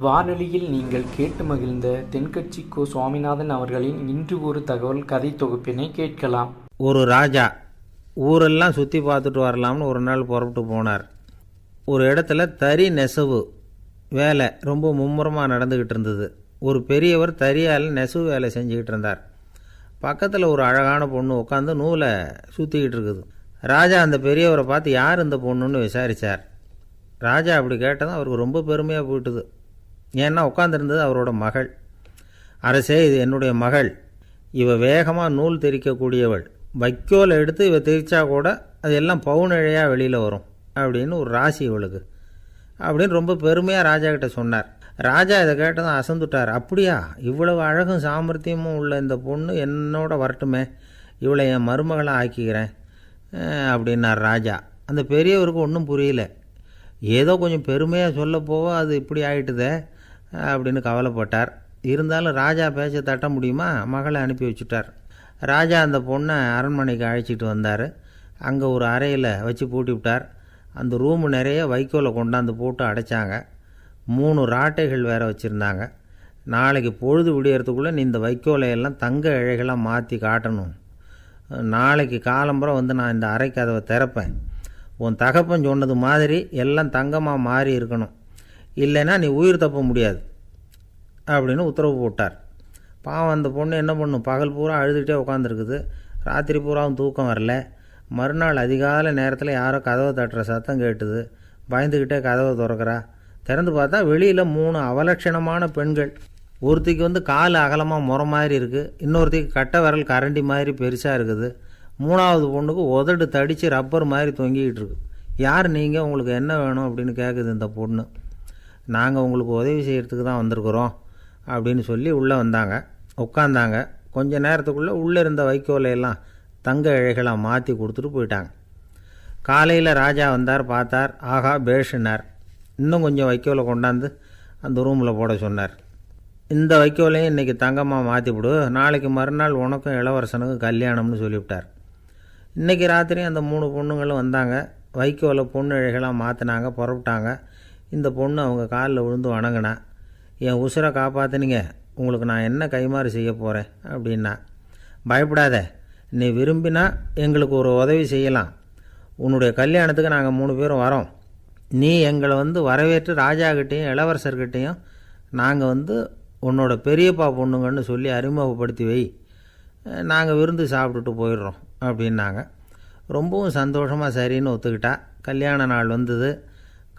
வானொலியில் நீங்கள் கேட்டு மகிழ்ந்த தென்கட்சி கோ சுவாமிநாதன் அவர்களின் இன்று ஒரு தகவல் கதை தொகுப்பினை கேட்கலாம். ஒரு ராஜா ஊரெல்லாம் சுற்றி பார்த்துட்டு வரலாம்னு ஒரு நாள் புறப்பட்டு போனார். ஒரு இடத்துல தறி நெசவு வேலை ரொம்ப மும்முரமாக நடந்துக்கிட்டு இருந்தது. ஒரு பெரியவர் தறியால் நெசவு வேலை செஞ்சுக்கிட்டு இருந்தார். பக்கத்தில் ஒரு அழகான பொண்ணு உட்காந்து நூலை சுற்றிக்கிட்டு இருக்குது. ராஜா அந்த பெரியவரை பார்த்து யார் இந்த பொண்ணுன்னு விசாரித்தார். ராஜா அப்படி கேட்டதும் அவருக்கு ரொம்ப பெருமையாக போயிட்டுது. ஏன்னா உட்காந்துருந்தது அவரோட மகள். அரசே, இது என்னுடைய மகள். இவ வேகமாக நூல் தெரிக்கக்கூடியவள். வைக்கோலை எடுத்து இவ தெரிச்சா கூட அது எல்லாம் பவுனிழையாக வெளியில் வரும் அப்படின்னு ஒரு ராசி இவளுக்கு அப்படின்னு ரொம்ப பெருமையாக ராஜா கிட்ட சொன்னார். ராஜா இதை கேட்டதும் அசந்துட்டார். அப்படியா, இவ்வளவு அழகும் சாமர்த்தியமும் உள்ள இந்த பொண்ணு என்னோட வரட்டுமே, இவளை என் மருமகளை ஆக்கிக்கிறேன் அப்படின்னார் ராஜா. அந்த பெரியவருக்கு ஒன்றும் புரியல. ஏதோ கொஞ்சம் பெருமையாக சொல்ல போவோ அது இப்படி ஆகிட்டுதே அப்படின்னு கவலைப்பட்டார். இருந்தாலும் ராஜா பேச்ச தட்ட முடியுமா, மகளை அனுப்பி வச்சுட்டார். ராஜா அந்த பொண்ணை அரண்மனைக்கு அழைச்சிட்டு வந்தார். அங்கே ஒரு அறையில் வச்சு பூட்டி விட்டார். அந்த ரூமு நிறைய வைக்கோலை கொண்டாந்து போட்டு அடைச்சாங்க. 3 ராட்டைகள் வேறு வச்சுருந்தாங்க. நாளைக்கு பொழுது விடியறதுக்குள்ளே நீ இந்த வைக்கோலையெல்லாம் தங்க இழைகளாக மாற்றி காட்டணும். நாளைக்கு காலம்புறம் வந்து நான் இந்த அறை கதவை திறப்பேன். உன் தகப்பன் சொன்னது மாதிரி எல்லாம் தங்கமாக மாறி இருக்கணும், இல்லைன்னா நீ உயிர் தப்ப முடியாது அப்படின்னு உத்தரவு போட்டார். பாவம் அந்த பொண்ணு என்ன பண்ணும், பகல் பூரா அழுதுகிட்டே உட்காந்துருக்குது. ராத்திரி பூராவும் தூக்கம் வரல. மறுநாள் அதிகாலை நேரத்தில் யாரோ கதவை தட்டுற சத்தம் கேட்டுது. பயந்துக்கிட்டே கதவை திறக்கிறா. திறந்து பார்த்தா வெளியில் 3 அவலட்சணமான பெண்கள். ஒருத்திக்கு வந்து கால் அகலமாக முறை மாதிரி இருக்குது, இன்னொருத்திக்கு கட்டை விரல் கரண்டி மாதிரி பெருசாக இருக்குது, 3ஆவது பொண்ணுக்கு உதடு தடித்து ரப்பர் மாதிரி தொங்கிக்கிட்டு இருக்கு. யார் நீங்கள், உங்களுக்கு என்ன வேணும் அப்படின்னு கேட்குது இந்த பொண்ணு. நாங்கள் உங்களுக்கு உதவி செய்கிறதுக்கு தான் வந்திருக்கிறோம் அப்படின்னு சொல்லி உள்ளே வந்தாங்க. உட்காந்தாங்க. கொஞ்ச நேரத்துக்குள்ளே உள்ளே இருந்த வைக்கோலையெல்லாம் தங்க இழைகளாக மாற்றி கொடுத்துட்டு போயிட்டாங்க. காலையில் ராஜா வந்தார், பார்த்தார். ஆகா பேஷுனார். இன்னும் கொஞ்சம் வைக்கோலை கொண்டாந்து அந்த ரூமில் போட சொன்னார். இந்த வைக்கோலையும் இன்றைக்கி தங்கமாக மாற்றிவிடு, நாளைக்கு மறுநாள் உனக்கும் இளவரசனுக்கும் கல்யாணம்னு சொல்லிவிட்டார். இன்றைக்கி ராத்திரி அந்த 3 பொண்ணுங்களும் வந்தாங்க. வைக்கோலை பொண்ணு இழைகளாக மாற்றினாங்க, புறப்பட்டாங்க. இந்த பொண்ணு அவங்க காலில் விழுந்து வணங்கினா. என் உசுரை காப்பாற்றினீங்க, உங்களுக்கு நான் என்ன கைமாறு செய்ய போகிறேன் அப்படின்னா. பயப்படாத, நீ விரும்பினா எங்களுக்கு ஒரு உதவி செய்யலாம். உன்னுடைய கல்யாணத்துக்கு நாங்கள் 3 பேரும் வரோம். நீ எங்களை வந்து வரவேற்று ராஜாக்கிட்டேயும் இளவரசர்கிட்டையும் நாங்கள் வந்து உன்னோட பெரியப்பா பொண்ணுங்கன்னு சொல்லி அறிமுகப்படுத்தி வை, நாங்கள் விருந்து சாப்பிட்டுட்டு போயிடுறோம் அப்படின்னாங்க. ரொம்பவும் சந்தோஷமாக சரின்னு ஒத்துக்கிட்டா. கல்யாண நாள் வந்தது.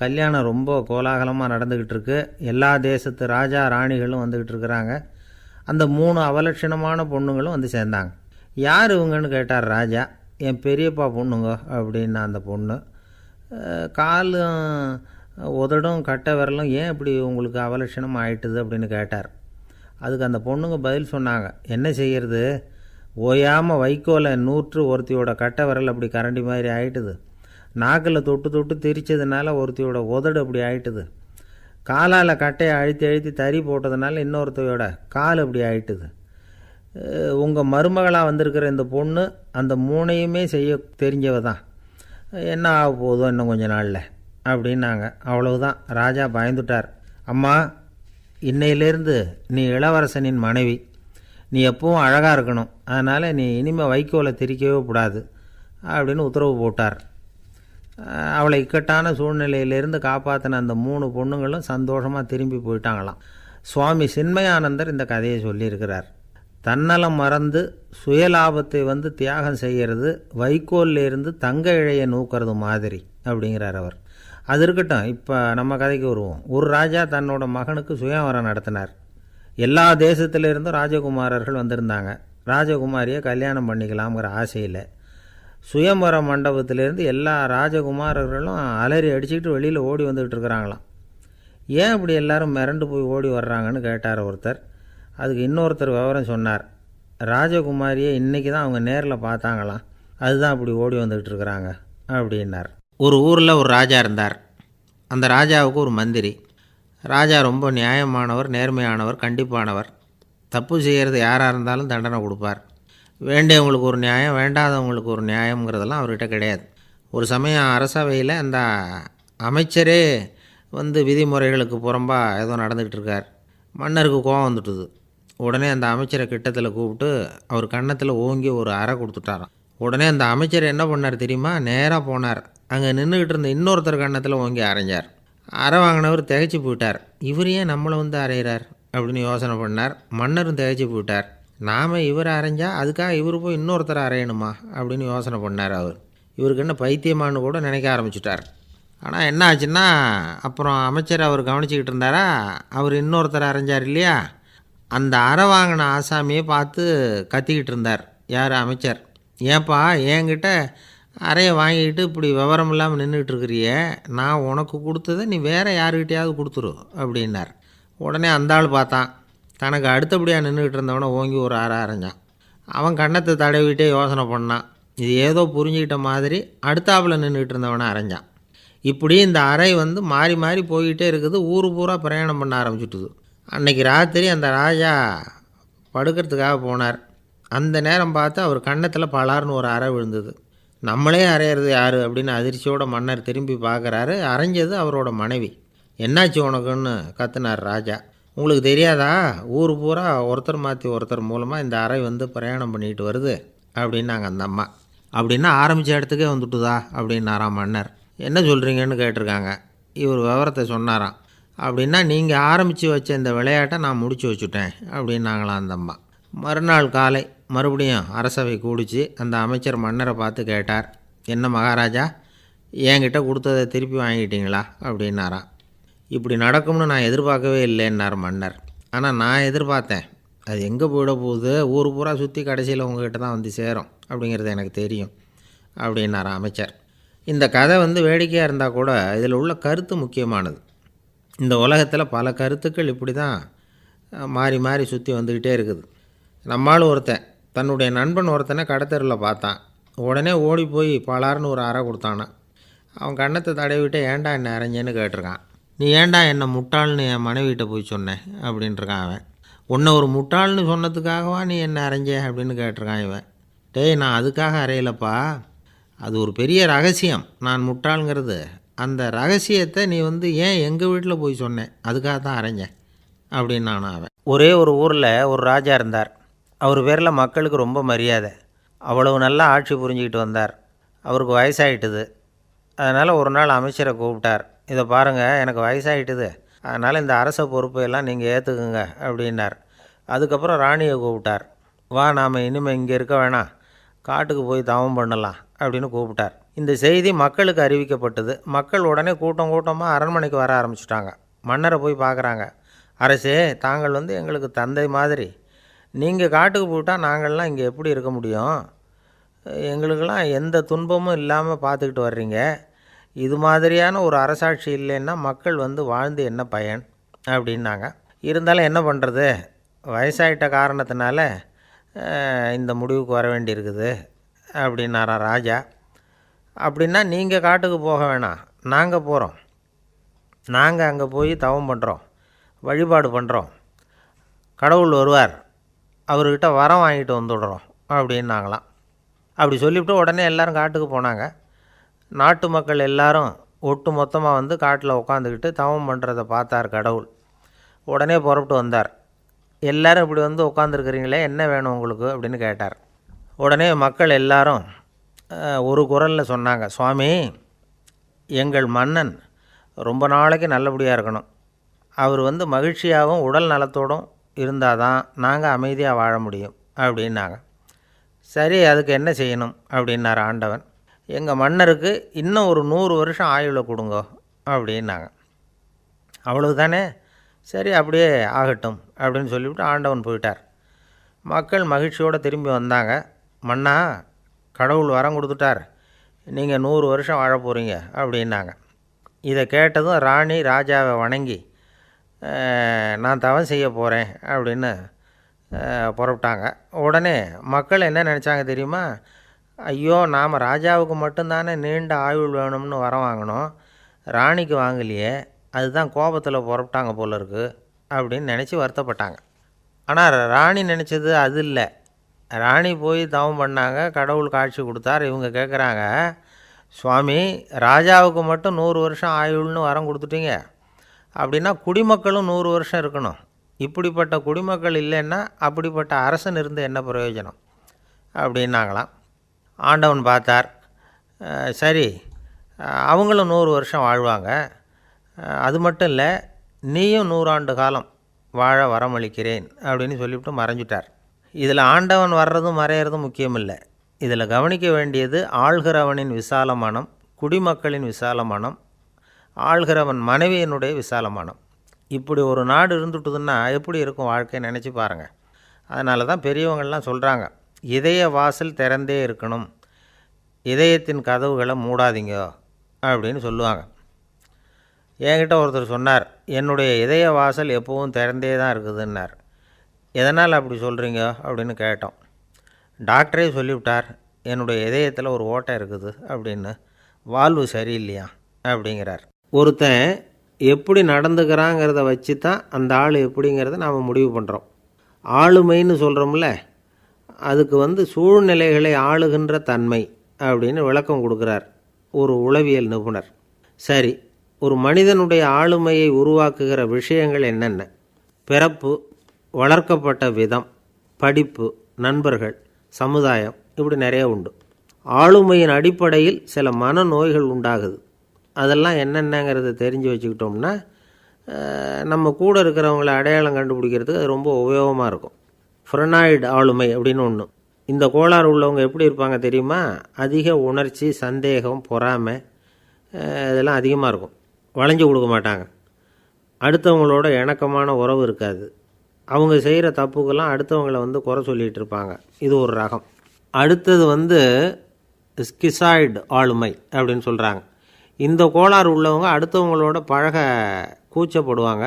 கல்யாணம் ரொம்ப கோலாகலமாக நடந்துக்கிட்டு இருக்கு. எல்லா தேசத்து ராஜா ராணிகளும் வந்துக்கிட்டு இருக்கிறாங்க. அந்த 3 அவலட்சணமான பொண்ணுங்களும் வந்து சேர்ந்தாங்க. யார் இவங்கன்னு கேட்டார் ராஜா. என் பெரியப்பா பொண்ணுங்க அப்படின்னா அந்த பொண்ணு. காலும் உதடும் கட்டை விரலும் ஏன் இப்படி உங்களுக்கு அவலட்சணம் ஆயிட்டுது அப்படின்னு கேட்டார். அதுக்கு அந்த பொண்ணுங்க பதில் சொன்னாங்க. என்ன செய்கிறது, ஓயாமல் வைக்கோலை நூற்று ஒருத்தியோட கட்டை விரல் அப்படி கரண்டி மாதிரி ஆயிட்டுது. நாக்கில் தொட்டு தொட்டு திரிச்சதுனால ஒருத்தியோட உதடு அப்படி ஆயிட்டுது. காலால் கட்டையை அழுத்தி அழுத்தி தறி போட்டதுனால இன்னொருத்தையோட கால் அப்படி ஆயிட்டுது. உங்கள் மருமகளாக வந்திருக்கிற இந்த பொண்ணு அந்த 3ஐயுமே செய்ய தெரிஞ்சவ தான். என்ன ஆக போதும் இன்னும் கொஞ்ச நாளில் அப்படின்னாங்க. அவ்வளவுதான். ராஜா பயந்துட்டார். அம்மா, இன்னையிலேருந்து நீ இளவரசனின் மனைவி. நீ எப்பவும் அழகாக இருக்கணும். அதனால் நீ இனிமேல் வைக்கோலை திரிக்கவே கூடாது அப்படின்னு உத்தரவு போட்டார். அவளை இக்கட்டான சூழ்நிலையிலேருந்து காப்பாற்றின அந்த 3 பொண்ணுங்களும் சந்தோஷமாக திரும்பி போயிட்டாங்களாம். சுவாமி சின்மயானந்தர் இந்த கதையை சொல்லியிருக்கிறார். தன்னலம் மறந்து சுயலாபத்தை வந்து தியாகம் செய்கிறது வைக்கோல்லேருந்து தங்க இழையை நூக்கிறது மாதிரி அப்படிங்கிறார் அவர். அது இருக்கட்டும், இப்போ நம்ம கதைக்கு வருவோம். ஒரு ராஜா தன்னோட மகனுக்கு சுயவரம் நடத்தினார். எல்லா தேசத்திலிருந்தும் ராஜகுமாரர்கள் வந்திருந்தாங்க. ராஜகுமாரியை கல்யாணம் பண்ணிக்கலாம்ங்கிற ஆசையில் சுயம்பர மண்டபத்திலேருந்து எல்லா ராஜகுமாரர்களும் அலறி அடிச்சுக்கிட்டு வெளியில் ஓடி வந்துக்கிட்டு இருக்கிறாங்களாம். ஏன் இப்படி எல்லாரும் மிரண்டு போய் ஓடி வர்றாங்கன்னு கேட்டார் ஒருத்தர். அதுக்கு இன்னொருத்தர் விவரம் சொன்னார். ராஜகுமாரியை இன்றைக்கி தான் அவங்க நேரில் பார்த்தாங்களாம், அதுதான் இப்படி ஓடி வந்துக்கிட்டு இருக்கிறாங்க அப்படின்னார். ஒரு ஊரில் ஒரு ராஜா இருந்தார். அந்த ராஜாவுக்கு ஒரு மந்திரி. ராஜா ரொம்ப நியாயமானவர், நேர்மையானவர், கண்டிப்பானவர். தப்பு செய்கிறது யாராக இருந்தாலும் தண்டனை கொடுப்பார். வேண்டியவங்களுக்கு ஒரு நியாயம், வேண்டாதவங்களுக்கு ஒரு நியாயங்கிறதெல்லாம் அவர்கிட்ட கிடையாது. ஒரு சமயம் அரசவையில் அந்த அமைச்சரே வந்து விதிமுறைகளுக்கு புறம்பாக ஏதோ நடந்துக்கிட்டு இருக்கார். மன்னருக்கு கோபம் வந்துட்டுது. உடனே அந்த அமைச்சரை கிட்டத்தில் கூப்பிட்டு அவர் கன்னத்தில் ஓங்கி ஒரு அறை கொடுத்துட்டாராம். உடனே அந்த அமைச்சர் என்ன பண்ணார் தெரியுமா? நேராக போனார். அங்கே நின்றுக்கிட்டு இருந்த இன்னொருத்தர் கன்னத்தில் ஓங்கி அரைஞ்சார். அறை வாங்கினவர் திகைச்சு போயிட்டார். இவர் ஏன் நம்மளை வந்து அரைகிறார் அப்படின்னு யோசனை பண்ணார். மன்னரும் திகைச்சு போயிட்டார். நாம் இவர் அரைஞ்சா அதுக்காக இவர் போய் இன்னொருத்தரை அரையணுமா அப்படின்னு யோசனை பண்ணார். இவருக்கு என்ன பைத்தியமானு கூட நினைக்க ஆரம்பிச்சிட்டார். ஆனால் என்ன ஆச்சுன்னா, அப்புறம் அமைச்சர் அவர் கவனிச்சிக்கிட்டு இருந்தாரா, அவர் இன்னொருத்தர் அரைஞ்சார் இல்லையா, அந்த அறை வாங்கின ஆசாமியை பார்த்து கத்திக்கிட்டு இருந்தார். யார்? அமைச்சர். ஏன்பா என்கிட்ட அறையை வாங்கிக்கிட்டு இப்படி விவரம் இல்லாமல் நின்றுக்கிட்டு இருக்கிறியே, நான் உனக்கு கொடுத்ததை நீ வேறு யாருக்கிட்டையாவது கொடுத்துரு அப்படின்னார். உடனே அந்த ஆள் பார்த்தான். தனக்கு அடுத்தபடியாக நின்றுக்கிட்டு இருந்தவனை ஓங்கி ஒரு அறை அரைஞ்சான். அவன் கன்னத்தை தடவிட்டே யோசனை பண்ணான். இது ஏதோ புரிஞ்சுக்கிட்ட மாதிரி அடுத்தாப்பில் நின்றுக்கிட்டு இருந்தவனை அரைஞ்சான். இப்படி இந்த அறை வந்து மாறி மாறி போய்கிட்டே இருக்குது. ஊர் பூரா பிரயாணம் பண்ண ஆரம்பிச்சுட்டுது. அன்றைக்கி ராத்திரி அந்த ராஜா படுக்கிறதுக்காக போனார். அந்த நேரம் பார்த்து அவர் கன்னத்தில் பலார்னு ஒரு அறை விழுந்தது. நம்மளே அரையிறது யார் அப்படின்னு அதிர்ச்சியோட மன்னர் திரும்பி பார்க்குறாரு. அரைஞ்சது அவரோட மனைவி. என்னாச்சு உனக்குன்னு கத்துனார் ராஜா. உங்களுக்கு தெரியாதா, ஊர் பூரா ஒருத்தர் மாற்றி ஒருத்தர் மூலமாக இந்த அறை வந்து பிரயாணம் பண்ணிட்டு வருது அப்படின்னாங்க அந்த அம்மா. அப்படின்னா ஆரம்பித்த இடத்துக்கே வந்துட்டுதா அப்படின்னாராம் மன்னர். என்ன சொல்கிறீங்கன்னு கேட்டிருக்காங்க. இவர் விவரத்தை சொன்னாராம். அப்படின்னா நீங்கள் ஆரம்பித்து வச்ச இந்த விளையாட்டை நான் முடித்து வச்சுட்டேன் அப்படின்னாங்களாம் அந்த அம்மா. மறுநாள் காலை மறுபடியும் அரசவை கூடிச்சு. அந்த அமைச்சர் மன்னரை பார்த்து கேட்டார். என்ன மகாராஜா, என்கிட்ட கொடுத்ததை திருப்பி வாங்கிட்டீங்களா அப்படின்னாராம். இப்படி நடக்கும்னு நான் எதிர்பார்க்கவே இல்லைன்னார் மன்னர். ஆனால் நான் எதிர்பார்த்தேன். அது எங்கே போயிட போகுது, ஊர் பூரா சுற்றி கடைசியில் உங்கள்கிட்ட தான் வந்து சேரும் அப்படிங்கிறது எனக்கு தெரியும் அப்படின்னாராம் அமைச்சர். இந்த கதை வந்து வேடிக்கையாக இருந்தால் கூட இதில் உள்ள கருத்து முக்கியமானது. இந்த உலகத்தில் பல கருத்துக்கள் இப்படி தான் மாறி மாறி சுற்றி வந்துக்கிட்டே இருக்குது. நம்மால் ஒருத்தன் தன்னுடைய நண்பன் ஒருத்தனை கடத்தரில் பார்த்தான். உடனே ஓடி போய் பலார்னு ஒரு அறை கொடுத்தானான். அவன் கன்னத்தை தடவிட்டு ஏன்டா என்ன அரைஞ்சேன்னு கேட்டிருக்கான். நீ ஏன்டா என்னை முட்டாள்னு என் மனைவிட்ட போய் சொன்னேன் அப்படின்ட்டுருக்கான் அவன். உன்னை ஒரு முட்டாள்னு சொன்னதுக்காகவா நீ என்ன அரைஞ்சே அப்படின்னு கேட்டிருக்கான் இவன். டேய், நான் அதுக்காக அறையலப்பா, அது ஒரு பெரிய ரகசியம். நான் முட்டாளுங்கிறது அந்த ரகசியத்தை நீ வந்து ஏன் எங்கள் வீட்டில் போய் சொன்னேன், அதுக்காக தான் அரைஞ்சேன் அப்படின்னு நான் அவன். ஒரே ஒரு ஊரில் ஒரு ராஜா இருந்தார். அவர் பேரில் மக்களுக்கு ரொம்ப மரியாதை. அவ்வளவு நல்லா ஆட்சி புரிஞ்சிக்கிட்டு வந்தார். அவருக்கு வயசாகிட்டுது. அதனால் ஒரு நாள் அமைச்சரை கூப்பிட்டார். இதை பாருங்கள், எனக்கு வயசாகிட்டுது, அதனால் இந்த அரச பொறுப்பையெல்லாம் நீங்கள் ஏற்றுக்குங்க அப்படின்னார். அதுக்கப்புறம் ராணியை கூப்பிட்டார். வா, நாம் இனிமேல் இங்கே இருக்க வேணாம், காட்டுக்கு போய் தவம் பண்ணலாம் அப்படின்னு கூப்பிட்டார். இந்த செய்தி மக்களுக்கு அறிவிக்கப்பட்டது. மக்கள் உடனே கூட்டம் கூட்டமாக அரண்மனைக்கு வர ஆரம்பிச்சிட்டாங்க. மன்னரை போய் பார்க்குறாங்க. அரசே, தாங்கள் வந்து எங்களுக்கு தந்தை மாதிரி. நீங்கள் காட்டுக்கு போயிட்டால் நாங்கள்லாம் இங்கே எப்படி இருக்க முடியும்? எங்களுக்கெல்லாம் எந்த துன்பமும் இல்லாமல் பார்த்துக்கிட்டு வர்றீங்க. இது மாதிரியான ஒரு அரசாட்சி இல்லைன்னா மக்கள் வந்து வாழ்ந்து என்ன பயன் அப்படின்னாங்க. இருந்தாலும் என்ன பண்ணுறது, வயசாயிட்ட காரணத்தினால இந்த முடிவுக்கு வர வேண்டியிருக்குது அப்படின்னாரா ராஜா. அப்படின்னா நீங்கள் காட்டுக்கு போக வேணாம், நாங்கள் போகிறோம். நாங்கள் அங்கே போய் தவம் பண்ணுறோம், வழிபாடு பண்ணுறோம். கடவுள் வருவார், அவர்கிட்ட வரம் வாங்கிட்டு வந்துடுறோம் அப்படின்னாங்களாம். அப்படி சொல்லிவிட்டு உடனே எல்லோரும் காட்டுக்கு போனாங்க. நாட்டு மக்கள் எல்லாரும் ஒட்டு மொத்தமாக வந்து காட்டில் உட்காந்துக்கிட்டு தவம் பண்ணுறதை பார்த்தார் கடவுள். உடனே புறப்பட்டு வந்தார். எல்லோரும் இப்படி வந்து உட்காந்துருக்குறீங்களே, என்ன வேணும் உங்களுக்கு அப்படின்னு கேட்டார். உடனே மக்கள் எல்லாரும் ஒரு குரலில் சொன்னாங்க, சுவாமி, எங்கள் மன்னன் ரொம்ப நாளைக்கு நல்லபடியாக இருக்கணும். அவர் வந்து மகிழ்ச்சியாகவும் உடல் நலத்தோடும் இருந்தால் தான் நாங்கள் அமைதியாக வாழ முடியும் அப்படின்னாங்க. சரி, அதுக்கு என்ன செய்யணும் அப்படின்னார் ஆண்டவன். எங்கள் மன்னருக்கு இன்னும் ஒரு 100 வருஷம் ஆயுளை கொடுங்க அப்படின்னாங்க. அவ்வளவு தானே, சரி அப்படியே ஆகட்டும் அப்படின்னு சொல்லிவிட்டு ஆண்டவன் போயிட்டார். மக்கள் மகிழ்ச்சியோடு திரும்பி வந்தாங்க. மன்னா, கடவுள் வரம் கொடுத்துட்டார், நீங்கள் 100 வருஷம் வாழ போகிறீங்க அப்படின்னாங்க. இதை கேட்டதும் ராணி ராஜாவை வணங்கி நான் தவம் செய்ய போகிறேன் அப்படின்னு புறப்பட்டாங்க. உடனே மக்கள் என்ன நினச்சாங்க தெரியுமா? ஐயோ, நாம் ராஜாவுக்கு மட்டும்தானே நீண்ட ஆயுள் வேணும்னு வரம் வாங்கினோம், ராணிக்கு வாங்கலையே, அதுதான் கோபத்தில் புறப்பட்டாங்க போல இருக்குது அப்படின்னு நினச்சி வருத்தப்பட்டாங்க. ஆனால் ராணி நினச்சது அது இல்லை. ராணி போய் தவம் பண்ணாங்க, கடவுள் காட்சி கொடுத்தார். இவங்க கேட்குறாங்க, சுவாமி, ராஜாவுக்கு மட்டும் 100 வருஷம் ஆயுள்னு வரம் கொடுத்துட்டீங்க, அப்படின்னா குடிமக்களும் 100 வருஷம் இருக்கணும். இப்படிப்பட்ட குடிமக்கள் இல்லைன்னா அப்படிப்பட்ட அரசன் இருந்து என்ன பிரயோஜனம் அப்படின்னாங்களாம். ஆண்டவன் பார்த்தார், சரி அவங்களும் 100 வருஷம் வாழ்வாங்க, அது மட்டும் இல்லை நீயும் 100 ஆண்டு காலம் வாழ வரமளிக்கிறேன் அப்படின்னு சொல்லிவிட்டு மறைஞ்சிட்டார். இதில் ஆண்டவன் வர்றதும் மறையிறதும் முக்கியம் இல்லை. இதில் கவனிக்க வேண்டியது ஆள்கிறவனின் விசால மனம், குடிமக்களின் விசால மனம், ஆள்கிறவன் மனைவியினுடைய விசால மனம். இப்படி ஒரு நாடு இருந்துட்டுதுன்னா எப்படி இருக்கும் வாழ்க்கை நினச்சி பாருங்கள். அதனால தான் பெரியவங்கள்லாம் சொல்கிறாங்க, இதய வாசல் திறந்தே இருக்கணும், இதயத்தின் கதவுகளை மூடாதீங்க அப்படின்னு சொல்லுவாங்க. என்கிட்ட ஒருத்தர் சொன்னார், என்னுடைய இதய வாசல் எப்போவும் திறந்தே தான் இருக்குதுன்னார். எதனால் அப்படி சொல்கிறீங்க அப்படின்னு கேட்டோம். டாக்டரே சொல்லிவிட்டார், என்னுடைய இதயத்தில் ஒரு ஓட்டை இருக்குது அப்படின்னு, வால்வு சரியில்லையா அப்படிங்கிறார். ஒருத்தன் எப்படி நடந்துக்கிறாங்கிறத வச்சு தான் அந்த ஆள் எப்படிங்கிறத நாம் முடிவு பண்ணுறோம். ஆளுமைன்னு சொல்கிறோம்ல, அதுக்கு சூழ்நிலைகளை ஆளுகின்ற தன்மை அப்படின்னு விளக்கம் கொடுக்குறார் ஒரு உளவியல் நிபுணர். சரி, ஒரு மனிதனுடைய ஆளுமையை உருவாக்குகிற விஷயங்கள் என்னென்ன? பிறப்பு, வளர்க்கப்பட்ட விதம், படிப்பு, நண்பர்கள், சமுதாயம், இப்படி நிறைய உண்டு. ஆளுமையின் அடிப்படையில் சில மனநோய்கள் உண்டாகுது. அதெல்லாம் என்னென்னங்கிறத தெரிஞ்சு வச்சுக்கிட்டோம்னா நம்ம கூட இருக்கிறவங்கள அடையாளம் கண்டுபிடிக்கிறதுக்கு அது ரொம்ப உபயோகமாக இருக்கும். ஃப்ரெனாய்டு ஆளுமை அப்படின்னு ஒன்று. இந்த கோளாறு உள்ளவங்க எப்படி இருப்பாங்க தெரியுமா? அதிக உணர்ச்சி, சந்தேகம், பொறாமை இதெல்லாம் அதிகமாக இருக்கும். வளைஞ்சு கொடுக்க மாட்டாங்க. அடுத்தவங்களோட இணக்கமான உறவு இருக்காது. அவங்க செய்கிற தப்புக்கெல்லாம் அடுத்தவங்களை குறை சொல்லிகிட்டு இருப்பாங்க. இது ஒரு ரகம். அடுத்தது ஸ்கிசாய்டு ஆளுமை அப்படின்னு சொல்கிறாங்க. இந்த கோளாறு உள்ளவங்க அடுத்தவங்களோட பழக கூச்சப்படுவாங்க.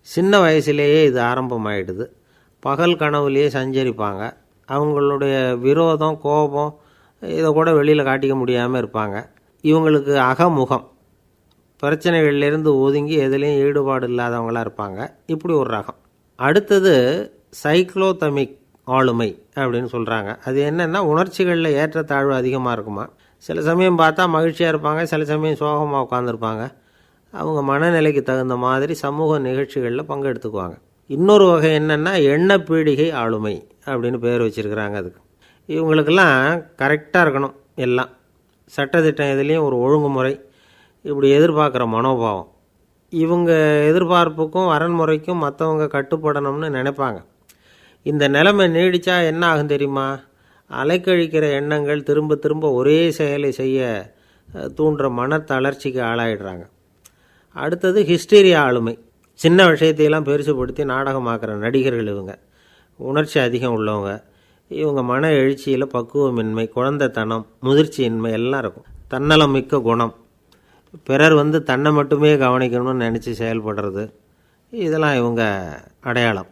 சின்ன வயசுலேயே இது ஆரம்பமாயிடுது. பகல் கனவுலேயே சஞ்சரிப்பாங்க. அவங்களுடைய விரோதம், கோபம் இதை கூட வெளியில் காட்டிக்க முடியாமல் இருப்பாங்க. இவங்களுக்கு அகமுகம், பிரச்சனைகள்லேருந்து ஒதுங்கி எதுலேயும் ஈடுபாடு இல்லாதவங்களாக இருப்பாங்க. இப்படி ஒரு ரகம். அடுத்தது சைக்ளோதமிக் ஆளுமை அப்படின்னு சொல்கிறாங்க. அது என்னென்னா, உணர்ச்சிகளில் ஏற்றத்தாழ்வு அதிகமாக இருக்குமா. சில சமயம் பார்த்தா மகிழ்ச்சியாக இருப்பாங்க, சில சமயம் சோகமாக உட்காந்துருப்பாங்க. அவங்க மனநிலைக்கு தகுந்த மாதிரி சமூக நிகழ்ச்சிகளில் பங்கெடுத்துக்குவாங்க. இன்னொரு வகை என்னென்னா எண்ணப்பீடிகை ஆளுமை அப்படின்னு பேர் வச்சுருக்கிறாங்க. அதுக்கு இவங்களுக்கெல்லாம் கரெக்டாக இருக்கணும், எல்லாம் சட்டத்திட்டம் எதுலேயும் ஒரு ஒழுங்குமுறை, இப்படி எதிர்பார்க்குற மனோபாவம். இவங்க எதிர்பார்ப்புக்கும் வரன்முறைக்கும் மற்றவங்க கட்டுப்படணும்னு நினைப்பாங்க. இந்த நிலைமை நீடித்தா என்ன ஆகும் தெரியுமா? அலைக்கழிக்கிற எண்ணங்கள் திரும்ப திரும்ப ஒரே செயலை செய்ய தூண்டுற மனத்தளர்ச்சிக்கு ஆளாயிடுறாங்க. அடுத்தது ஹிஸ்டீரியா ஆளுமை. சின்ன விஷயத்தையெல்லாம் பெருசுப்படுத்தி நாடகமாக்குற நடிகர்கள் இவங்க. உணர்ச்சி அதிகம் உள்ளவங்க. இவங்க மன எழுச்சியில் பக்குவமின்மை, குழந்தைத்தனம், முதிர்ச்சியின்மை எல்லாம் இருக்கும். தன்னலம் மிக்க குணம், பிறர் தன்னை மட்டுமே கவனிக்கணும்னு நினச்சி செயல்படுறது, இதெல்லாம் இவங்க அடையாளம்.